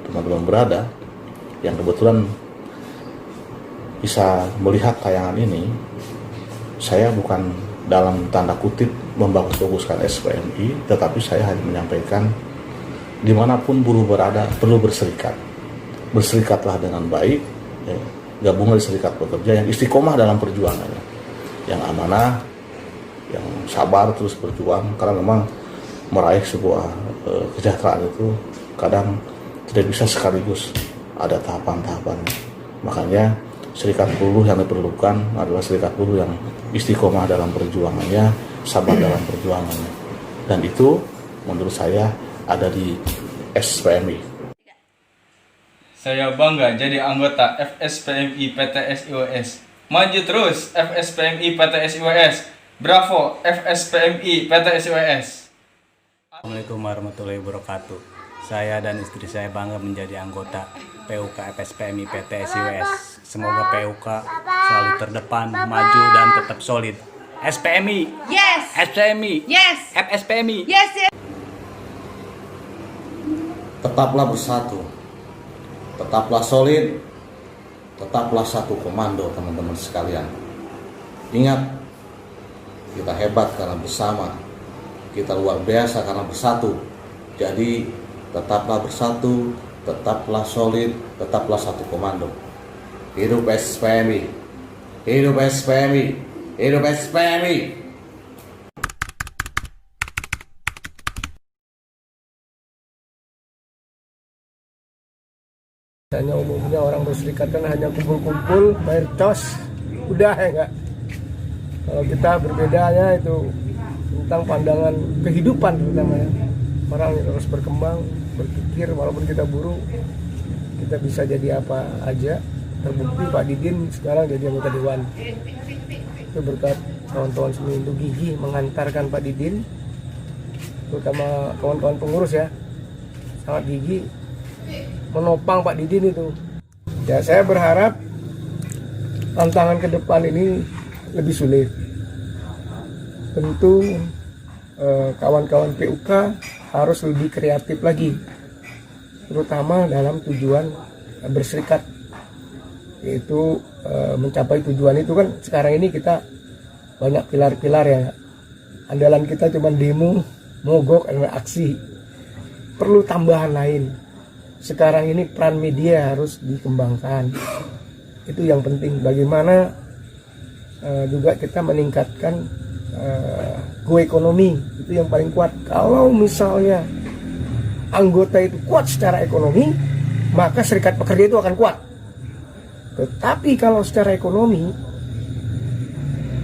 teman-teman berada yang kebetulan bisa melihat tayangan ini, saya bukan dalam tanda kutip membagus-baguskan SPMI, tetapi saya hanya menyampaikan dimanapun buruh berada perlu berserikat. Berserikatlah dengan baik, ya, gabungan serikat pekerja yang istiqomah dalam perjuangannya, yang amanah, yang sabar terus berjuang, karena memang meraih sebuah kesejahteraan itu kadang tidak bisa sekaligus, ada tahapan-tahapannya. Makanya serikat buruh yang diperlukan adalah serikat buruh yang istiqomah dalam perjuangannya, sabar dalam perjuangannya. Dan itu menurut saya ada di SPMI. Saya bangga jadi anggota FSPMI PTSIWS. Maju terus FSPMI PTSIWS. Bravo FSPMI PTSIWS. Assalamualaikum warahmatullahi wabarakatuh. Saya dan istri saya bangga menjadi anggota PUK FSPMI PTSIWS. Semoga PUK selalu terdepan, maju dan tetap solid. SPMI, yes. SPMI, yes. FSPMI, yes, yes. Tetaplah bersatu, tetaplah solid, tetaplah satu komando teman-teman sekalian. Ingat, kita hebat karena bersama, kita luar biasa karena bersatu. Jadi tetaplah bersatu, tetaplah solid, tetaplah satu komando. Hidup SPMI, hidup SPMI, hidup SPMI. Hanya umumnya orang berserikat kan hanya kumpul-kumpul, bayar cos, udah ya enggak. Kalau kita berbedanya itu tentang pandangan kehidupan terutamanya. Orang harus berkembang, berpikir, walaupun kita buruh, kita bisa jadi apa aja. Terbukti Pak Didin sekarang jadi anggota Dewan. Itu berkat kawan-kawan Sumi Indo gigih mengantarkan Pak Didin, terutama kawan-kawan pengurus ya, sangat gigih menopang Pak Didin itu. Ya, saya berharap tantangan ke depan ini lebih sulit. Tentu kawan-kawan PUK harus lebih kreatif lagi, terutama dalam tujuan berserikat, yaitu mencapai tujuan itu kan. Sekarang ini kita banyak pilar-pilar ya, andalan kita cuma demo, mogok, dan aksi. Perlu tambahan lain. Sekarang ini peran media harus dikembangkan, itu yang penting. Bagaimana juga kita meningkatkan go ekonomi, itu yang paling kuat. Kalau misalnya anggota itu kuat secara ekonomi, maka serikat pekerja itu akan kuat. Tetapi kalau secara ekonomi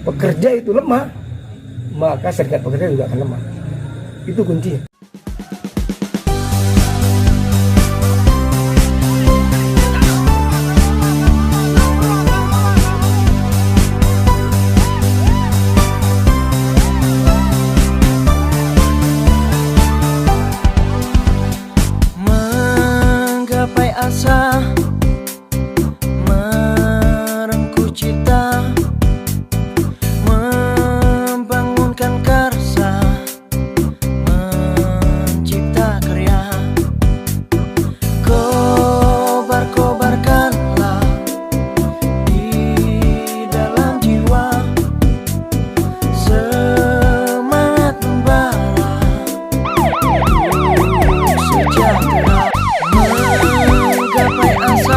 pekerja itu lemah, maka serikat pekerja juga akan lemah. Itu kuncinya. Menggapai asa, merengkuh cita, membangunkan karsa, mencipta karya. Kobar-kobarkanlah di dalam jiwa semangat membara sejahtera. Menggapai asa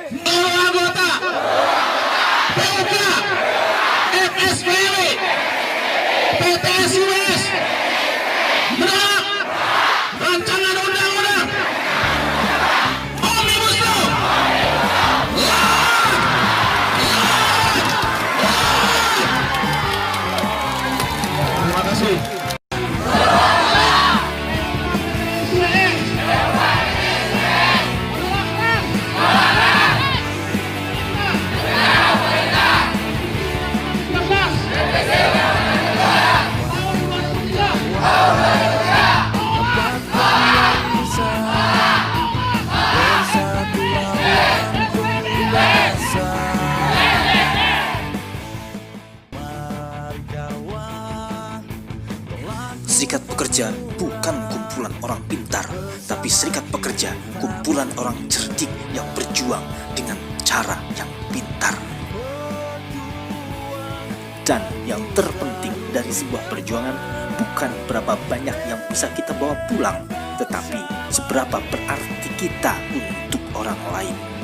seluruh anggota PUK FSPMI PTSIWS menolak rancangan undang-undang Omnibus Law. Terima kasih. Serikat Pekerja bukan kumpulan orang pintar, tapi serikat pekerja kumpulan orang cerdik yang berjuang dengan cara yang pintar. Dan yang terpenting dari sebuah perjuangan bukan berapa banyak yang bisa kita bawa pulang, tetapi seberapa berarti kita untuk orang lain.